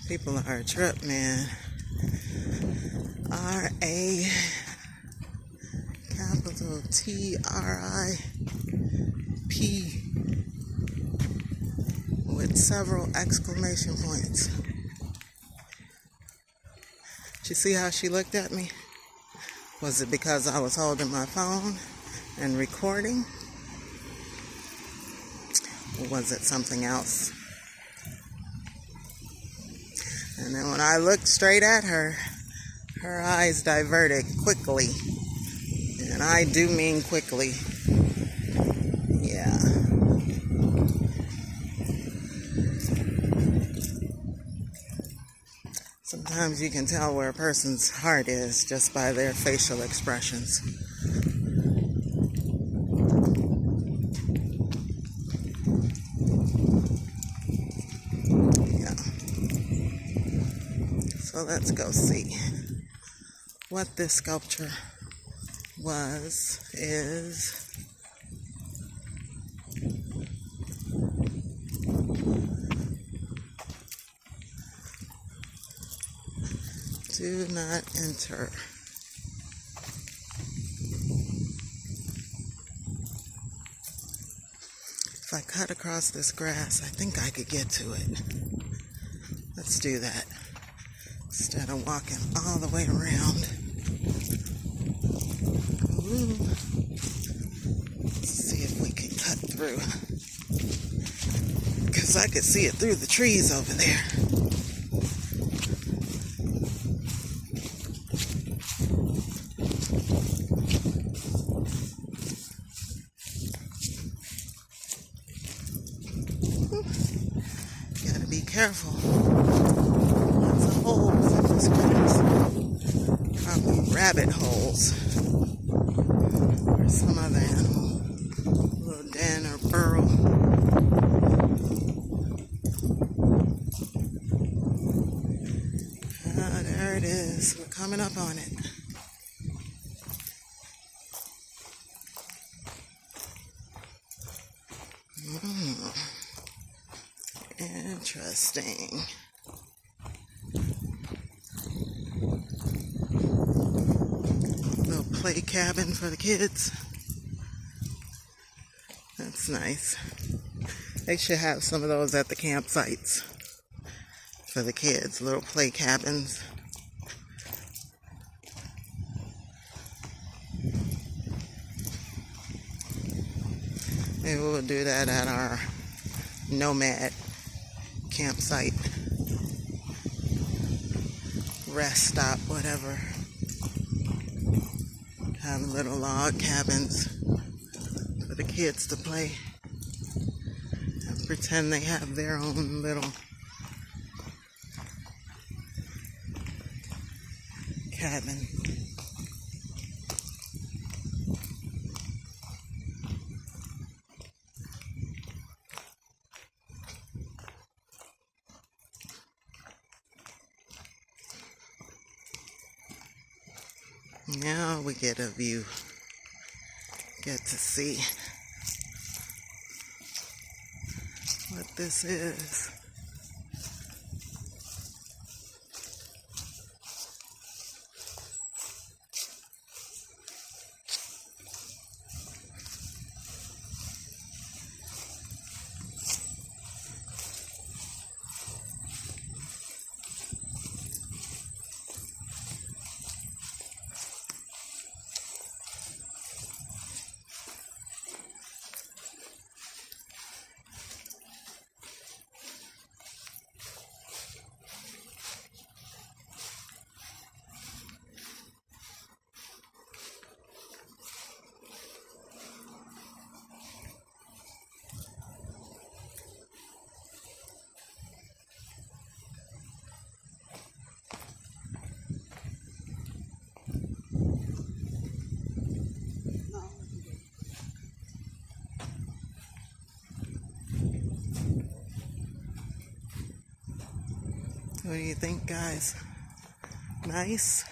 People are a trip, man. R-A... capital T-R-I-P with several exclamation points. Did you see how she looked at me? Was it because I was holding my phone and recording? Or was it something else? And then when I looked straight at her, her eyes diverted quickly. And I do mean quickly. Yeah. Sometimes you can tell where a person's heart is just by their facial expressions. Yeah. So let's go see what this sculpture is. Do not enter. If I cut across this grass, I think I could get to it. Let's do that. Instead of walking all the way around. Ooh. Let's see if we can cut through. Because I could see it through the trees over there. Gotta be careful. Lots of holes in this grass. Probably rabbit holes. Or some other animal. A little den or burrow. Ah, there it is. We're coming up on it. Interesting. Little play cabin for the kids. That's nice. They should have some of those at the campsites for the kids, little play cabins. Maybe we'll do that at our Nomad campsite, rest stop, whatever. Have little log cabins for the kids to play and pretend they have their own little cabin. Now we get a view, get to see what this is. What do you think, guys? Nice?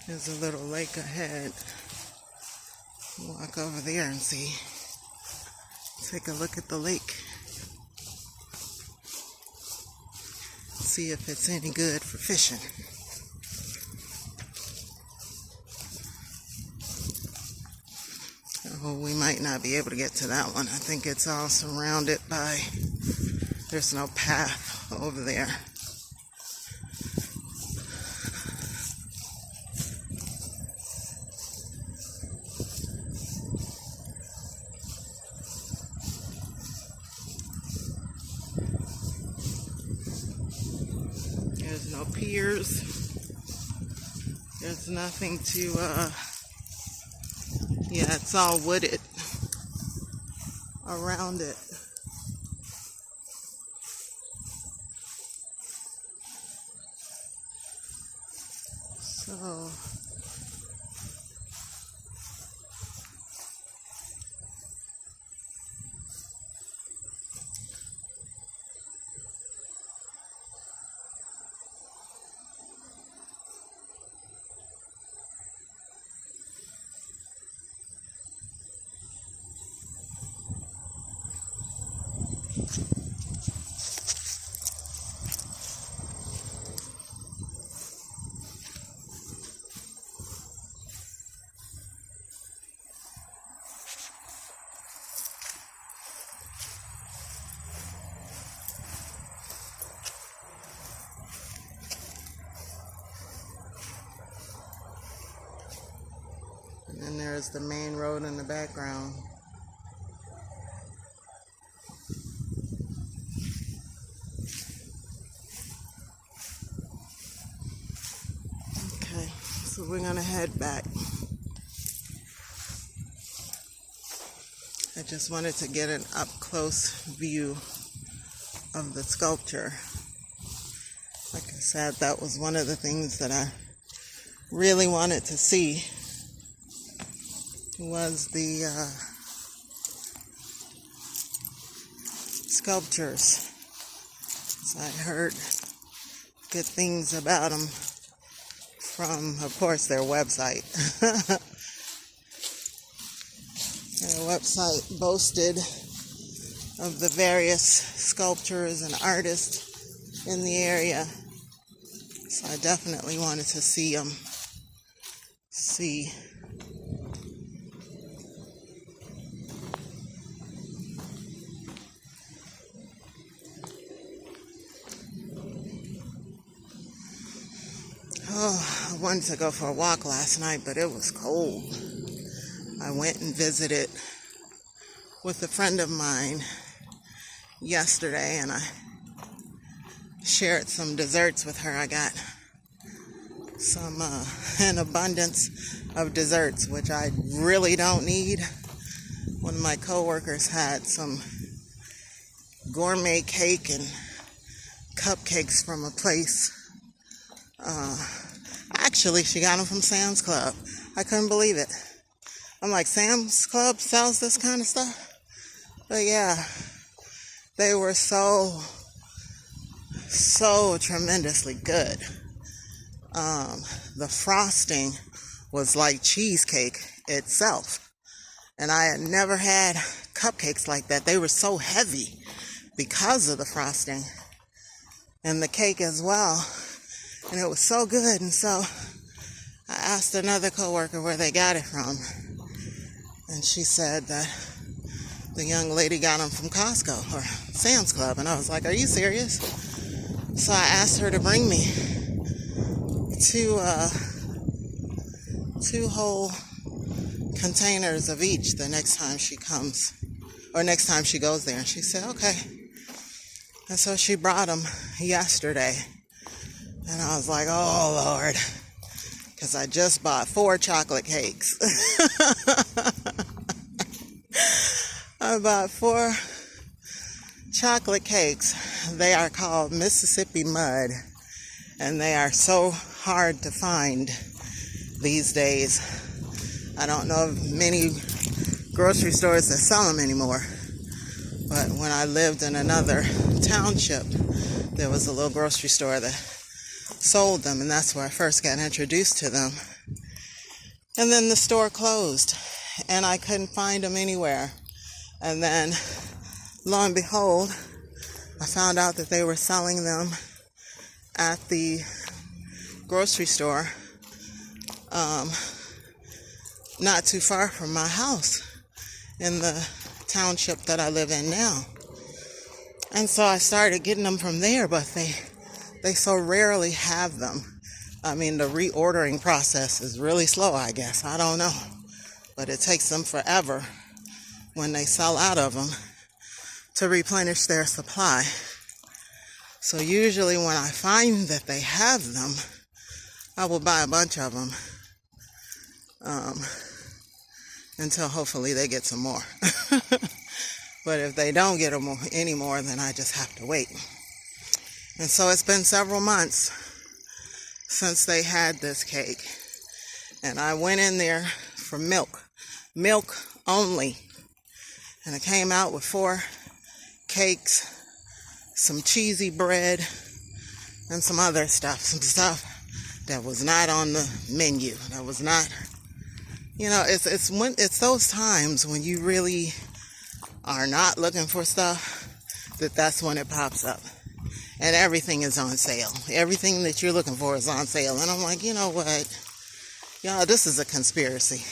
There's a little lake ahead. Walk over there and see. Take a look at the lake. See if it's any good for fishing. Oh, we might not be able to get to that one. I think it's all surrounded by, there's no path over there. There's no piers. There's nothing to, yeah, it's all wooded around it. So, and then there's the main road in the background. Okay, so we're gonna head back. I just wanted to get an up-close view of the sculpture. Like I said, that was one of the things that I really wanted to see, was the sculptures So I heard good things about them from, of course, their website. Their website boasted of the various sculptors and artists in the area. So I definitely wanted to see them. Oh, I wanted to go for a walk last night, but it was cold. I went and visited with a friend of mine yesterday, and I shared some desserts with her. I got an abundance of desserts, which I really don't need. One of my coworkers had some gourmet cake and cupcakes from a place. Actually, she got them from Sam's Club. I couldn't believe it. I'm like, Sam's Club sells this kind of stuff? But yeah, they were so tremendously good. The frosting was like cheesecake itself. And I had never had cupcakes like that. They were so heavy because of the frosting and the cake as well. And it was so good. And so I asked another coworker where they got it from. And she said that the young lady got them from Costco or Sam's Club. And I was like, are you serious? So I asked her to bring me two whole containers of each the next time she comes, or next time she goes there. And she said, okay. And so she brought them yesterday. And I was like, oh, Lord, because I just bought 4 chocolate cakes. I bought 4 chocolate cakes. They are called Mississippi Mud, and they are so hard to find these days. I don't know of many grocery stores that sell them anymore. But when I lived in another township, there was a little grocery store that sold them, and that's where I first got introduced to them. And then the store closed, and I couldn't find them anywhere. And then, lo and behold, I found out that they were selling them at the grocery store not too far from my house in the township that I live in now. And so I started getting them from there, but they so rarely have them. I mean, the reordering process is really slow, I guess. I don't know. But it takes them forever when they sell out of them to replenish their supply. So usually when I find that they have them, I will buy a bunch of them until hopefully they get some more. But if they don't get them anymore, then I just have to wait. And so it's been several months since they had this cake. And I went in there for milk only. And I came out with 4 cakes, some cheesy bread, and some other stuff, some stuff that was not on the menu. That was not, it's those times when you really are not looking for stuff, that's when it pops up. And everything is on sale. Everything that you're looking for is on sale. And I'm like, you know what? Y'all, this is a conspiracy.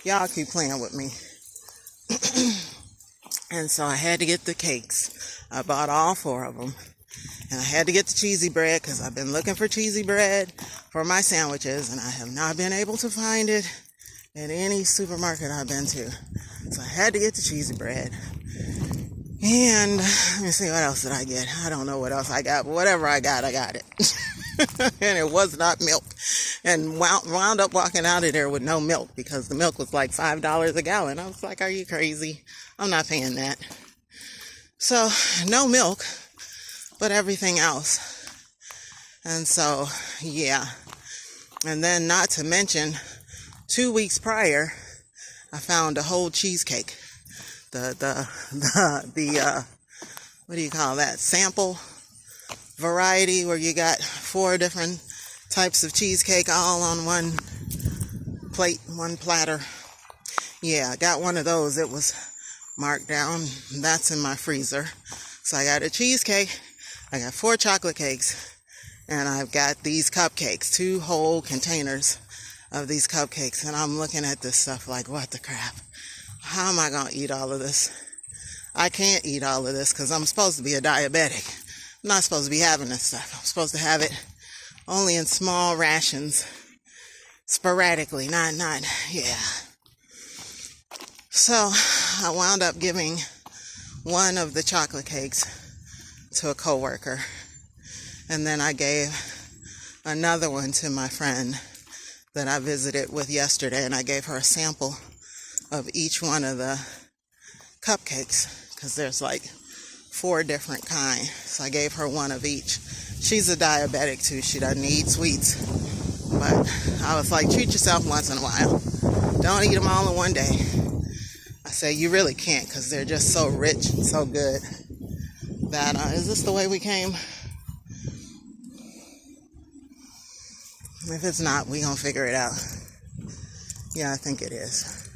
Y'all keep playing with me. And so I had to get the cakes. I bought all 4 of them. And I had to get the cheesy bread because I've been looking for cheesy bread for my sandwiches. And I have not been able to find it at any supermarket I've been to. So I had to get the cheesy bread. And let me see, what else did I get? I don't know what else I got, but whatever I got it. And it was not milk. And wound up walking out of there with no milk because the milk was like $5 a gallon. I was like, are you crazy? I'm not paying that. So, no milk, but everything else. And so, yeah. And then, not to mention, 2 weeks prior, I found a whole cheesecake. The what do you call that? Sample variety where you got 4 different types of cheesecake all on one plate, one platter. Yeah, I got one of those. It was marked down. That's in my freezer. So I got a cheesecake. I got 4 chocolate cakes. And I've got these cupcakes, 2 whole containers of these cupcakes. And I'm looking at this stuff like, what the crap? How am I going to eat all of this? I can't eat all of this because I'm supposed to be a diabetic. I'm not supposed to be having this stuff. I'm supposed to have it only in small rations, sporadically, not, yeah. So I wound up giving one of the chocolate cakes to a coworker. And then I gave another one to my friend that I visited with yesterday, and I gave her a sample of each one of the cupcakes because there's like 4 different kinds. So I gave her one of each. She's a diabetic too. She doesn't eat sweets. But I was like, treat yourself once in a while. Don't eat them all in one day. I say you really can't because they're just so rich and so good. That is this the way we came? If it's not, we gonna figure it out. Yeah, I think it is.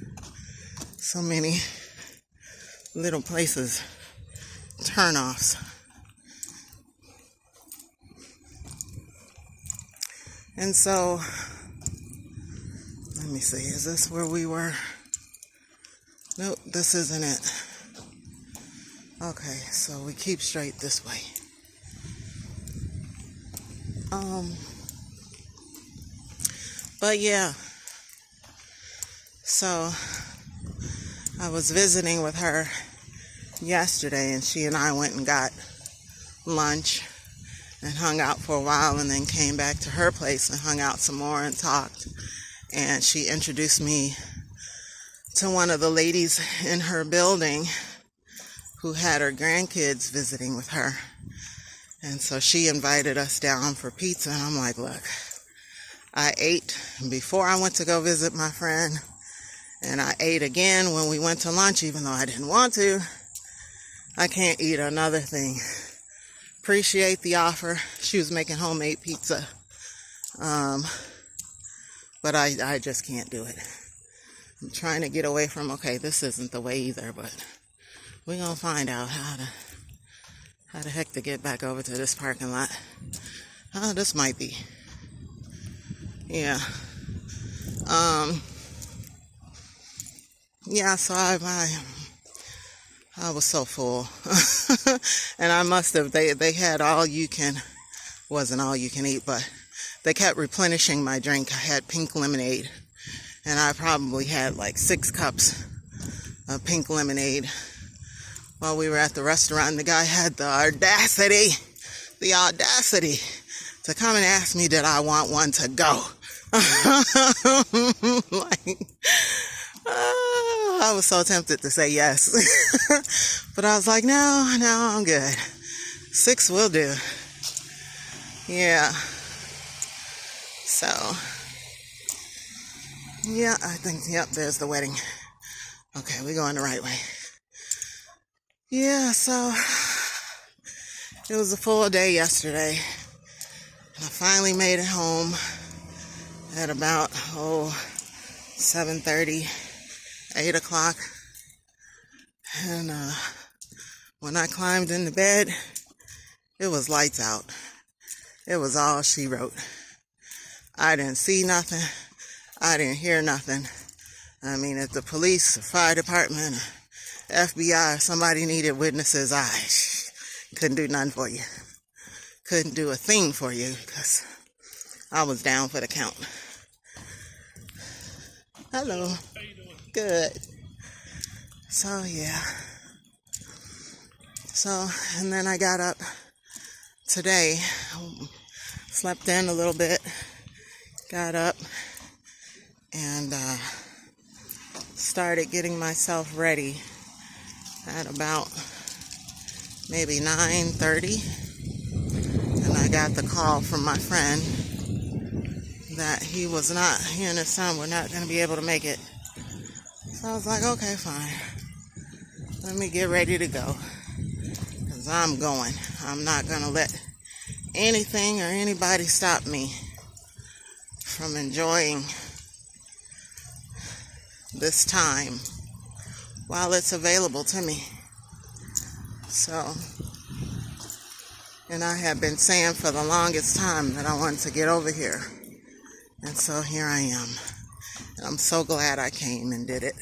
So many little places, turn-offs. And so, let me see, is this where we were? Nope, this isn't it. Okay, so we keep straight this way. But yeah, so I was visiting with her yesterday, and she and I went and got lunch and hung out for a while, and then came back to her place and hung out some more and talked. And she introduced me to one of the ladies in her building who had her grandkids visiting with her. And so she invited us down for pizza, and I'm like, look, I ate before I went to go visit my friend, and I ate again when we went to lunch, even though I didn't want to. I can't eat another thing. Appreciate the offer. She was making homemade pizza. But I just can't do it. I'm trying to get away from, okay, this isn't the way either, but we're going to find out how the heck to get back over to this parking lot. Oh, this might be. Yeah. Yeah, so I was so full. And I must have, they had wasn't all you can eat, but they kept replenishing my drink. I had pink lemonade, and I probably had like 6 cups of pink lemonade while we were at the restaurant. The guy had the audacity to come and ask me, did I want one to go? I was so tempted to say yes. But I was like, no, I'm good. 6 will do. Yeah. So, yeah, I think, yep, there's the wedding. Okay, we're going the right way. Yeah, so it was a full day yesterday. And I finally made it home at about, 7:30, 8 o'clock. And when I climbed into bed, it was lights out. It was all she wrote. I didn't see nothing. I didn't hear nothing. I mean, if the police, the fire department, FBI, somebody needed witnesses, I couldn't do nothing for you. Couldn't do a thing for you because I was down for the count. Hello. How you doing? Good. So, yeah. So, and then I got up today, slept in a little bit, got up, and started getting myself ready at about maybe 9:30. And I got the call from my friend that he and his son were not going to be able to make it. So I was like, okay, fine. Let me get ready to go. Because I'm going. I'm not going to let anything or anybody stop me from enjoying this time while it's available to me. So, and I have been saying for the longest time that I wanted to get over here. And so here I am. And I'm so glad I came and did it.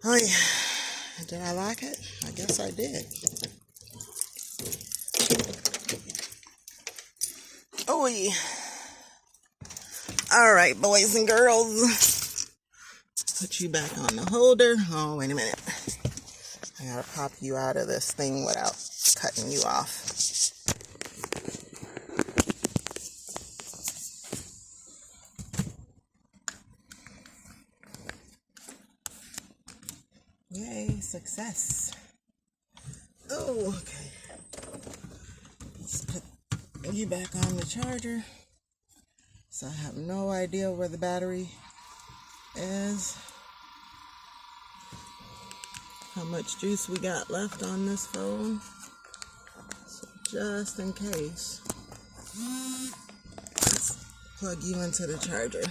Oh yeah. Did I like it? I guess I did. Oh yeah. All right, boys and girls. Put you back on the holder. Oh, wait a minute. I gotta pop you out of this thing without cutting you off. Yay, success. Oh, okay. Let's put you back on the charger. So I have no idea where the battery is. How much juice we got left on this phone. So just in case, let's plug you into the charger.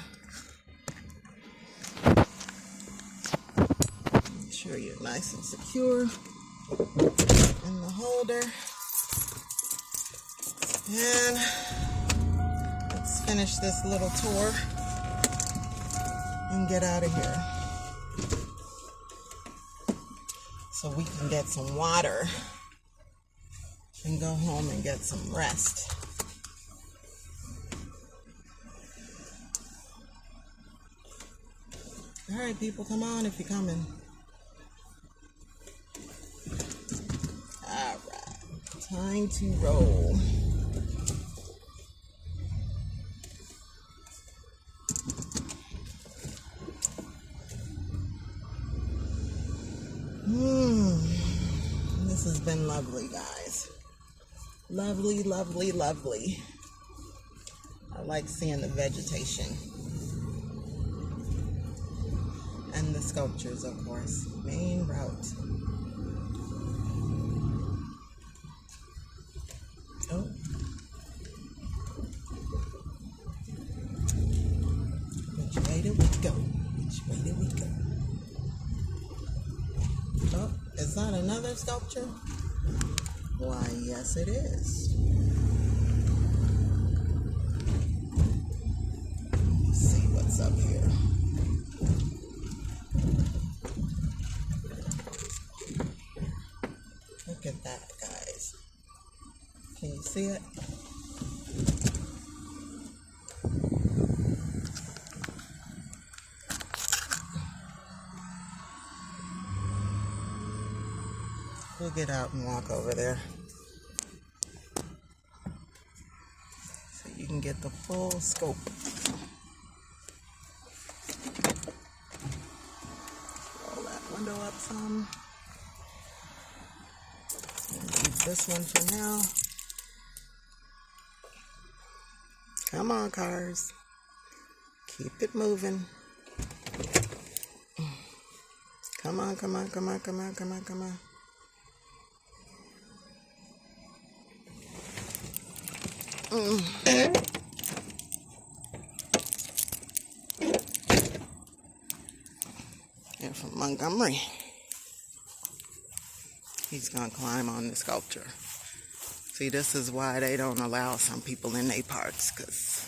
Make sure you're nice and secure in the holder. And let's finish this little tour and get out of here. So we can get some water and go home and get some rest. All right, people, come on if you're coming. All right, time to roll. This has been lovely, guys. Lovely, lovely, lovely. I like seeing the vegetation. And the sculptures, of course. Main route. Oh. Which way did we go? Which way did we go? Oh, is that another sculpture? Why, yes it is. Let's see what's up here. Look at that, guys. Can you see it? We'll get out and walk over there so you can get the full scope. Roll that window up some. Leave this one for now. Come on, cars. Keep it moving. Come on, come on, come on, come on, come on, come on. And from Montgomery, he's gonna climb on the sculpture. See, this is why they don't allow some people in their parks, because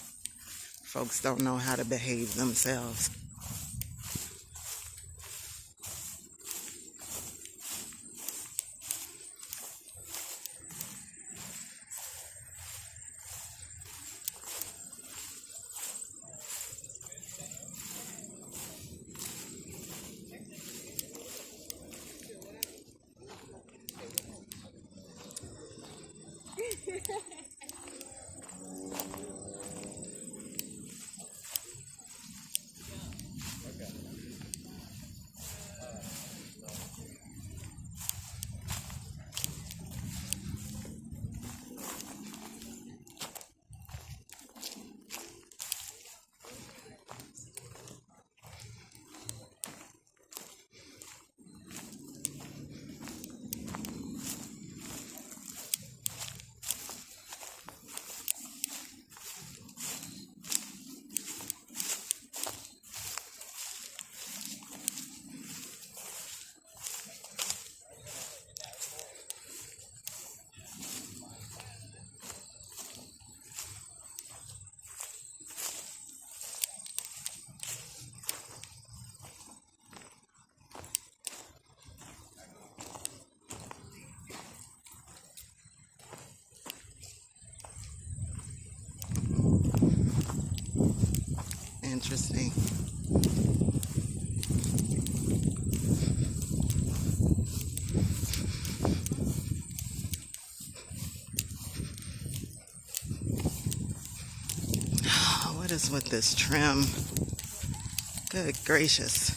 folks don't know how to behave themselves. Interesting. What is with this trim? Good gracious.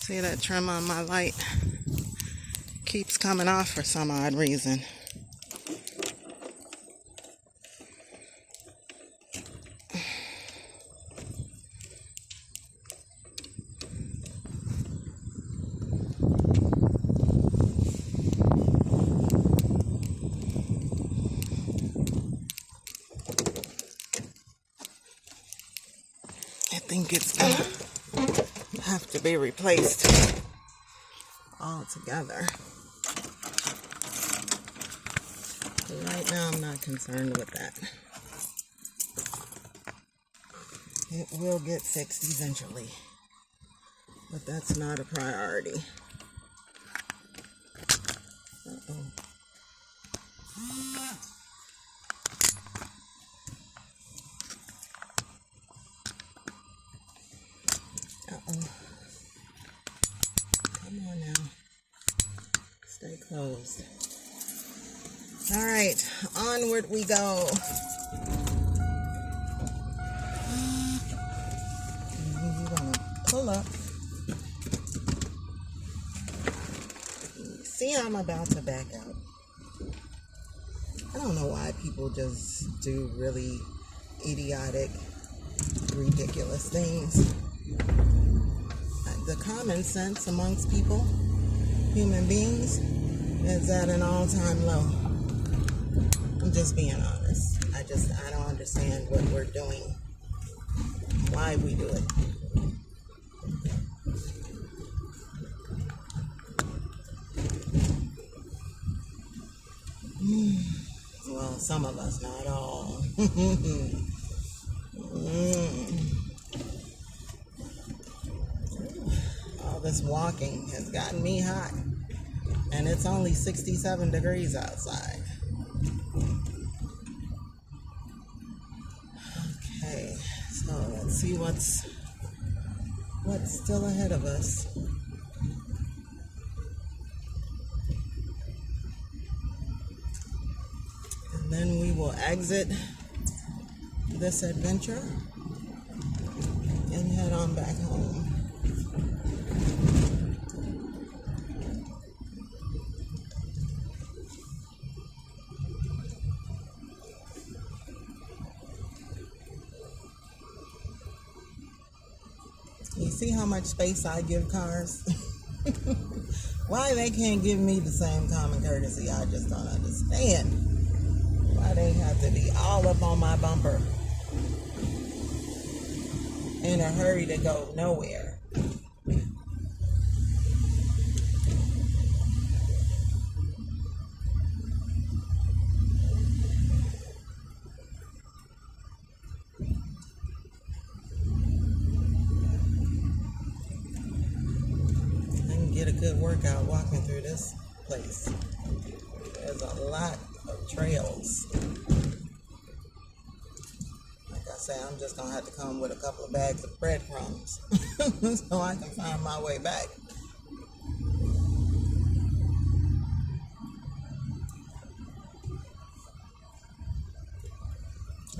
See that trim on my light? Keeps coming off for some odd reason. I think it's gonna have to be replaced altogether. But right now I'm not concerned with that. It will get fixed eventually, but that's not a priority. Uh-oh. Uh-oh. Come on now. Stay closed. All right, onward we go. We're gonna pull up. See, I'm about to back out. I don't know why people just do really idiotic, ridiculous things. The common sense amongst people, human beings, is at an all-time low. I'm just being honest. I don't understand what we're doing, why we do it. Well, some of us, not all. All this walking has gotten me hot, and it's only 67 degrees outside. Okay, so let's see what's still ahead of us. And then we will exit this adventure and head on back home. You see how much space I give cars? Why they can't give me the same common courtesy? I just don't understand. Why they have to be all up on my bumper in a hurry to go nowhere. Get a good workout walking through this place. There's a lot of trails. Like I say, I'm just gonna have to come with a couple of bags of breadcrumbs so I can find my way back.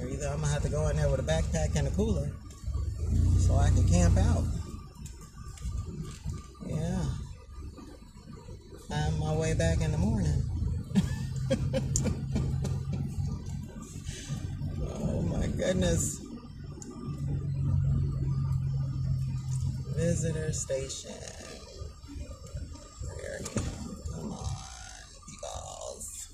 Or either I'm gonna have to go in there with a backpack and a cooler so I can camp out. Yeah. Find my way back in the morning. Oh my goodness. Visitor station. Where are you? Come on, you balls.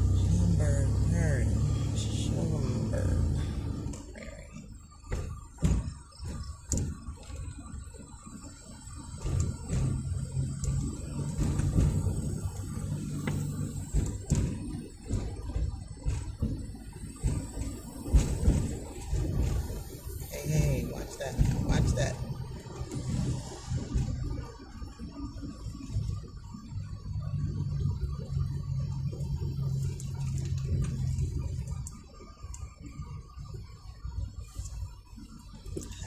Schulenburg.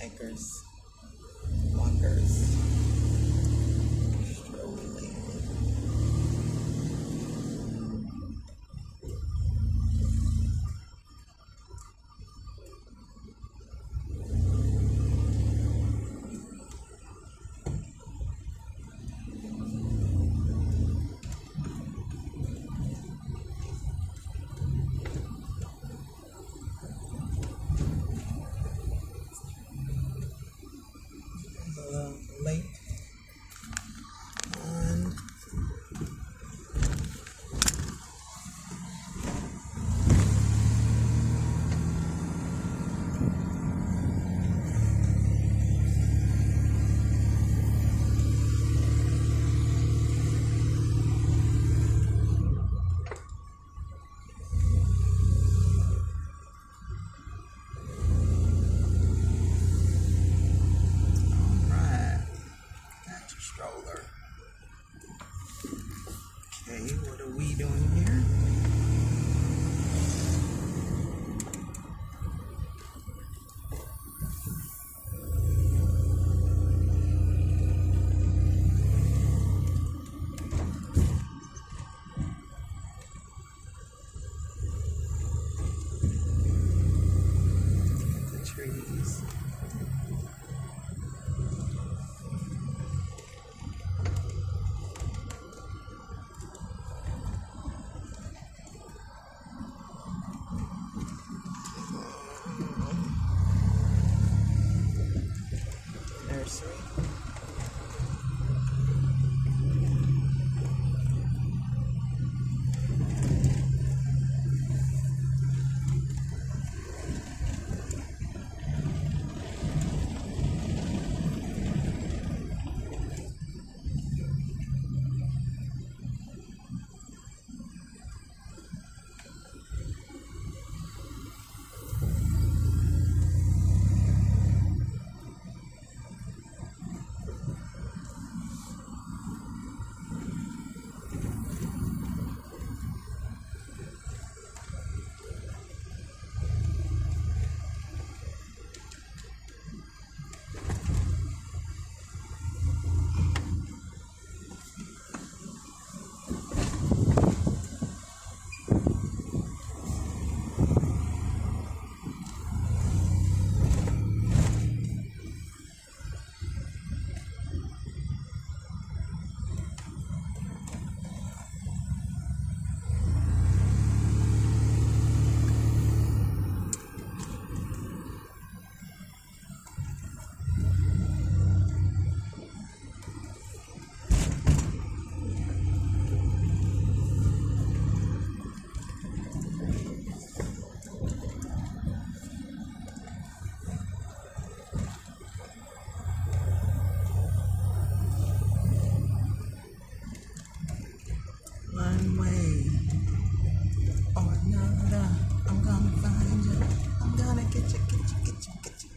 hikers, walkers, strolling. The lake on right. That's a stroller. Okay, what are we doing here? The trees. Nursery. One way or another, I'm gonna find you. I'm gonna get you, get you, get you, get you.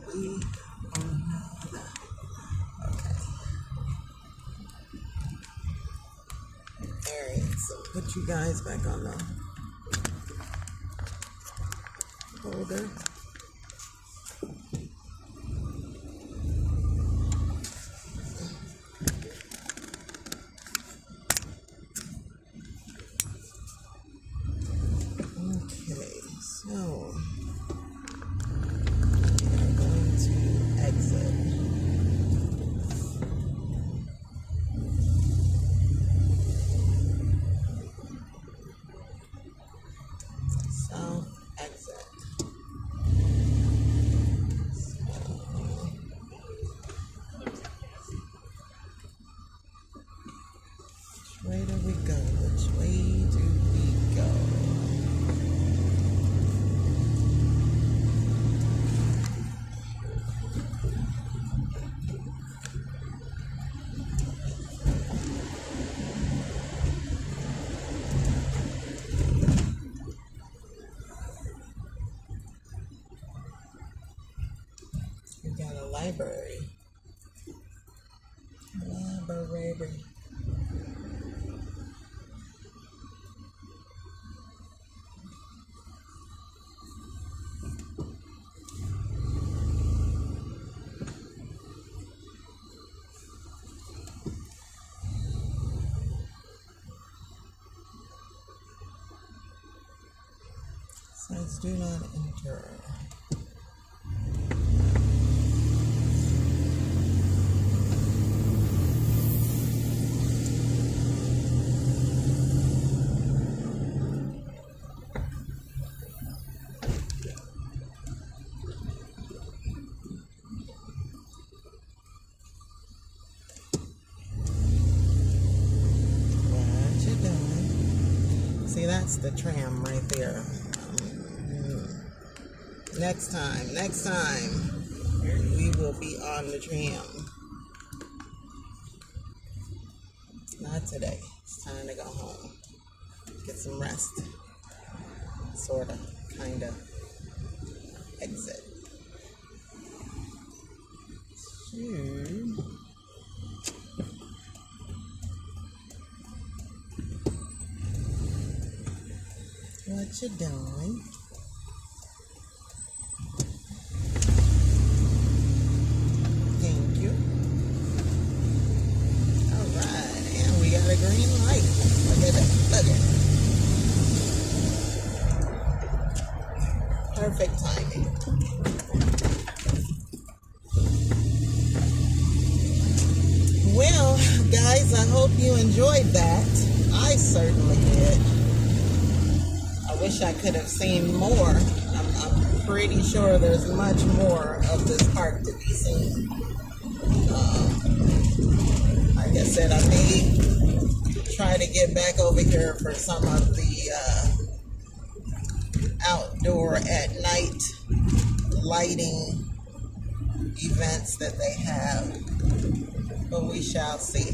We or another. Okay. Alright, so put you guys back on the holder. Okay, so we are going to exit. South exit. Which way do we go? Which way do we go? We got a library. Library. Says do not enter. What you doing? See, that's the tram right there. Next time, we will be on the tram. Not today. It's time to go home. Get some rest. Sorta, kinda. Exit. What you doing? Thank you. Alright, and we got a green light. Look at that. Look at it. Perfect timing. Well, guys, I hope you enjoyed that. I certainly did. I wish I could have seen more. I'm pretty sure there's much more of this park to be seen. Like I said, I may try to get back over here for some of the outdoor at night lighting events that they have. But we shall see.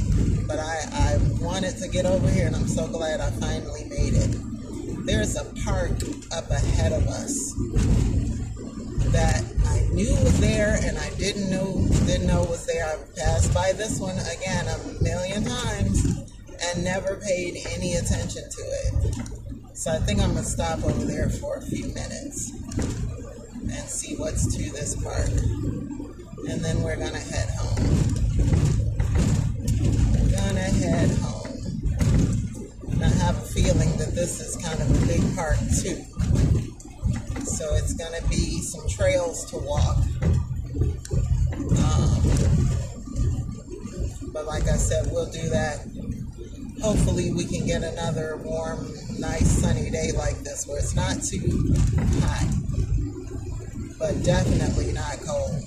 But I wanted to get over here, and I'm so glad I finally made it. There's a park up ahead of us that I knew was there, and I didn't know was there. I've passed by this one again a million times and never paid any attention to it. So I think I'm gonna stop over there for a few minutes and see what's to this park, and then we're gonna head home. And I have a feeling that this is kind of a big park too. So it's going to be some trails to walk. But like I said, we'll do that. Hopefully we can get another warm, nice, sunny day like this where it's not too hot, but definitely not cold.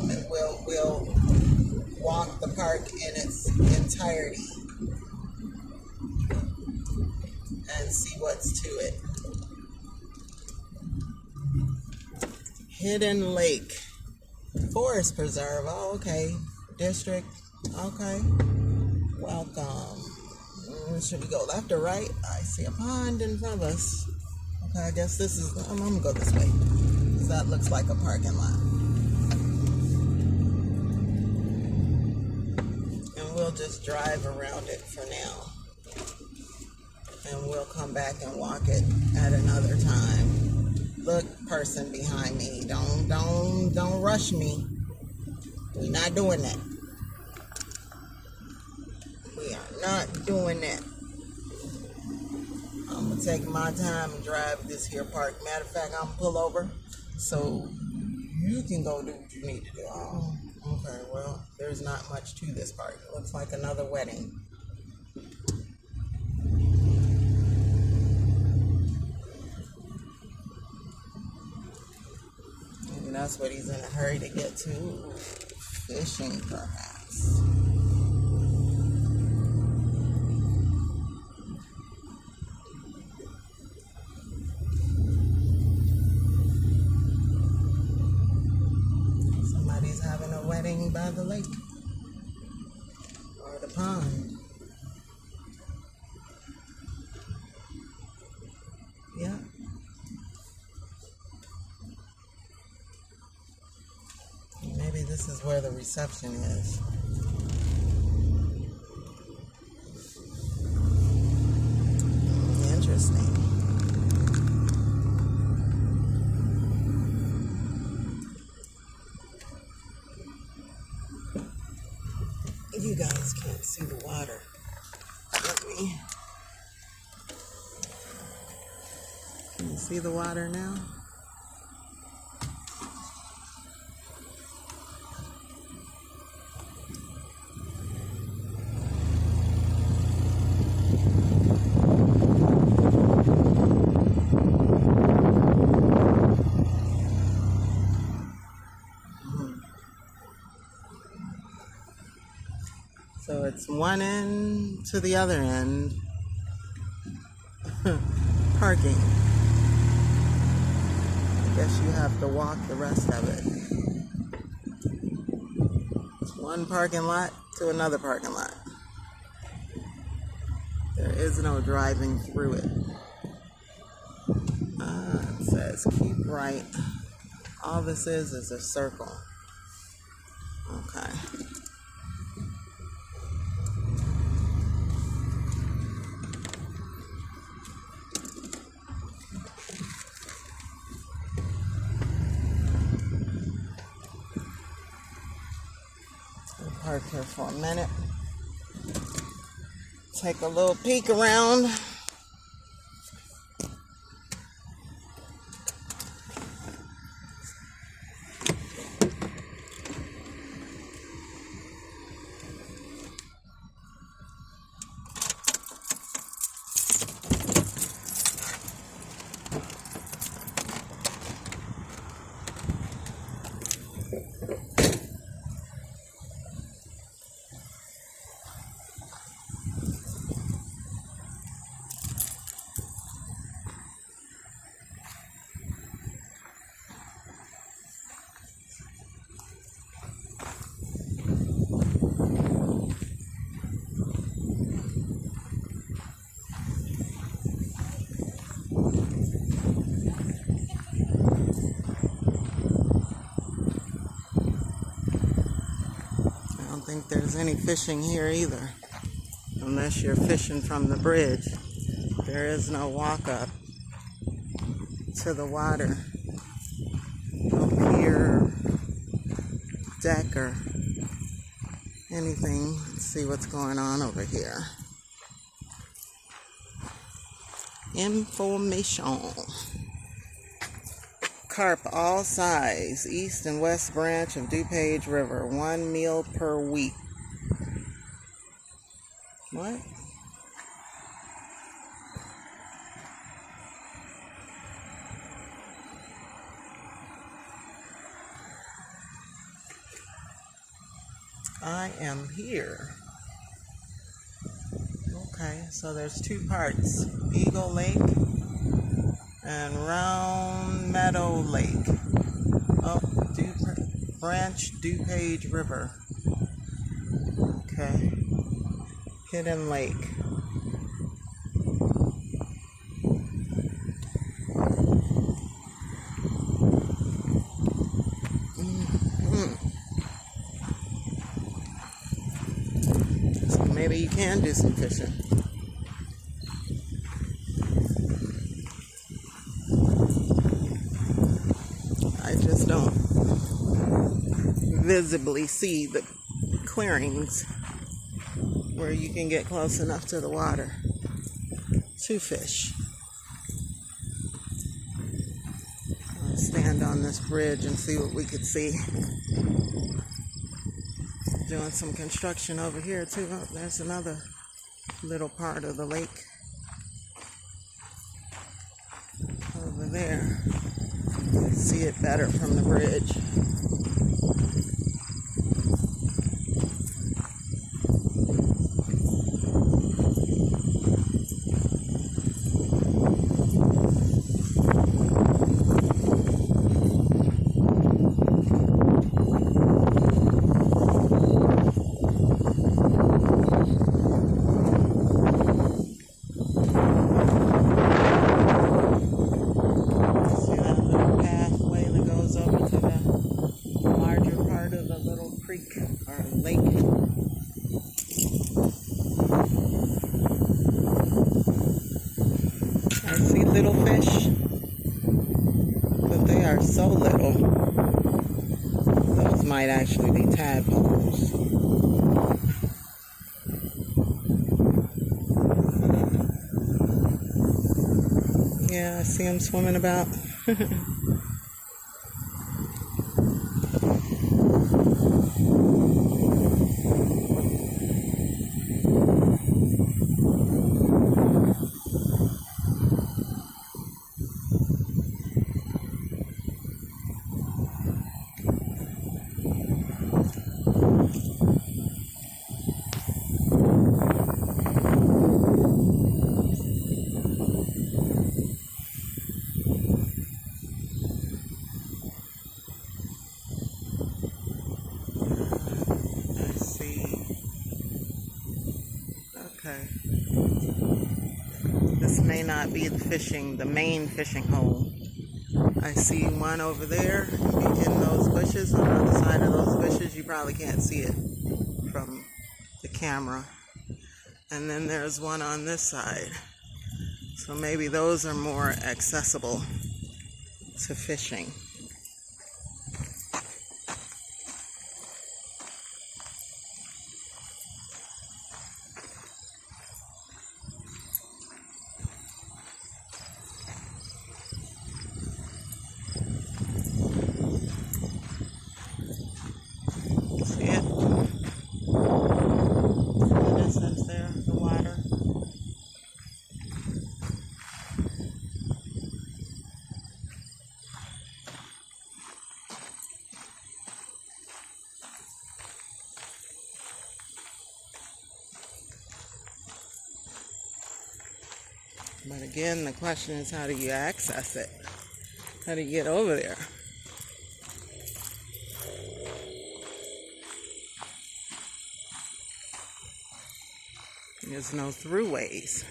And we'll walk the park in its entirety and see what's to it. Hidden Lake Forest Preserve. Oh, okay. District. Okay. Welcome. Should we go left or right? I see a pond in front of us. Okay, I guess this is. I'm gonna go this way, because that looks like a parking lot. We'll just drive around it for now, and we'll come back and walk it at another time. Look, person behind me, don't rush me. We're not doing that. We are not doing that. I'm gonna take my time and drive this here park. Matter of fact, I'm gonna pull over so you can go do what you need to do. Oh. Okay, well, there's not much to this park. It looks like another wedding. Maybe that's what he's in a hurry to get to. Fishing, perhaps. Having a wedding by the lake or the pond. Yeah. Maybe this is where the reception is. Interesting. You guys can't see the water. Let me See the water now? So it's one end to the other end. Parking. I guess you have to walk the rest of it. It's one parking lot to another parking lot. There is no driving through it. It says keep right. All this is a circle. Okay. Park here for a minute. Take a little peek around. I don't think there's any fishing here either, unless you're fishing from the bridge. There is no walk up to the water, no pier, deck, or anything. Let's see what's going on over here. Information. Carp all size, east and west branch of DuPage River, 1 meal per week. What? I am here. Okay, so there's two parts, Eagle Lake and Round Meadow Lake. Oh, Branch DuPage River. Okay. Hidden Lake. So maybe you can do some fishing. I just don't visibly see the clearings where you can get close enough to the water to fish. I'll stand on this bridge and see what we could see. Doing some construction over here too. Oh, there's another little part of the lake over there. See it better from the bridge. Or lake. I see little fish, but they are so little. Those might actually be tadpoles. Yeah, I see them swimming about. I see. Okay. This may not be the main fishing hole. I see one over there in those bushes. On the other side of those bushes, you probably can't see it from the camera. And then there's one on this side. So maybe those are more accessible to fishing. See it? In the distance there, the water. But again, the question is, how do you access it? How do you get over there? There's no throughways.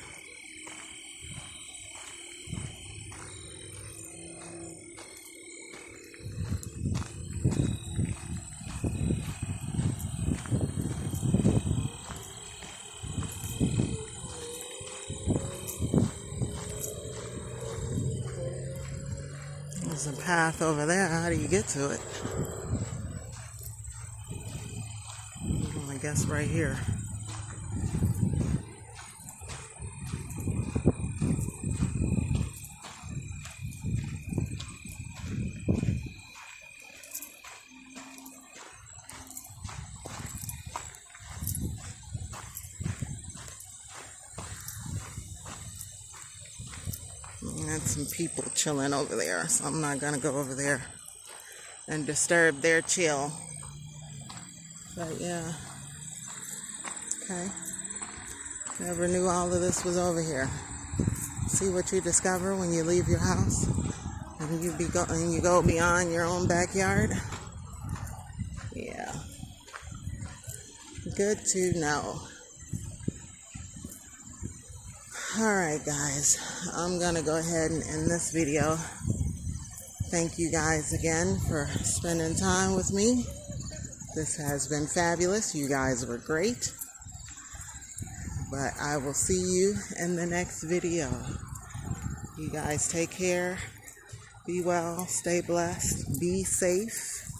There's a path over there. How do you get to it? Well, I guess right here. And some people chilling over there, so I'm not gonna go over there and disturb their chill. But yeah, okay. Never knew all of this was over here. See what you discover when you leave your house and you go beyond your own backyard. Yeah, good to know. Alright guys, I'm gonna go ahead and end this video. Thank you guys again for spending time with me. This has been fabulous. You guys were great. But I will see you in the next video. You guys take care. Be well, stay blessed, be safe.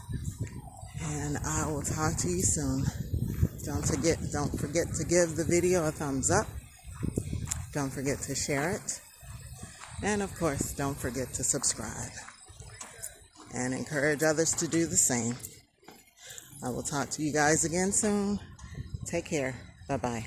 And I will talk to you soon. Don't forget to give the video a thumbs up. Don't forget to share it. And of course, don't forget to subscribe. And encourage others to do the same. I will talk to you guys again soon. Take care. Bye-bye.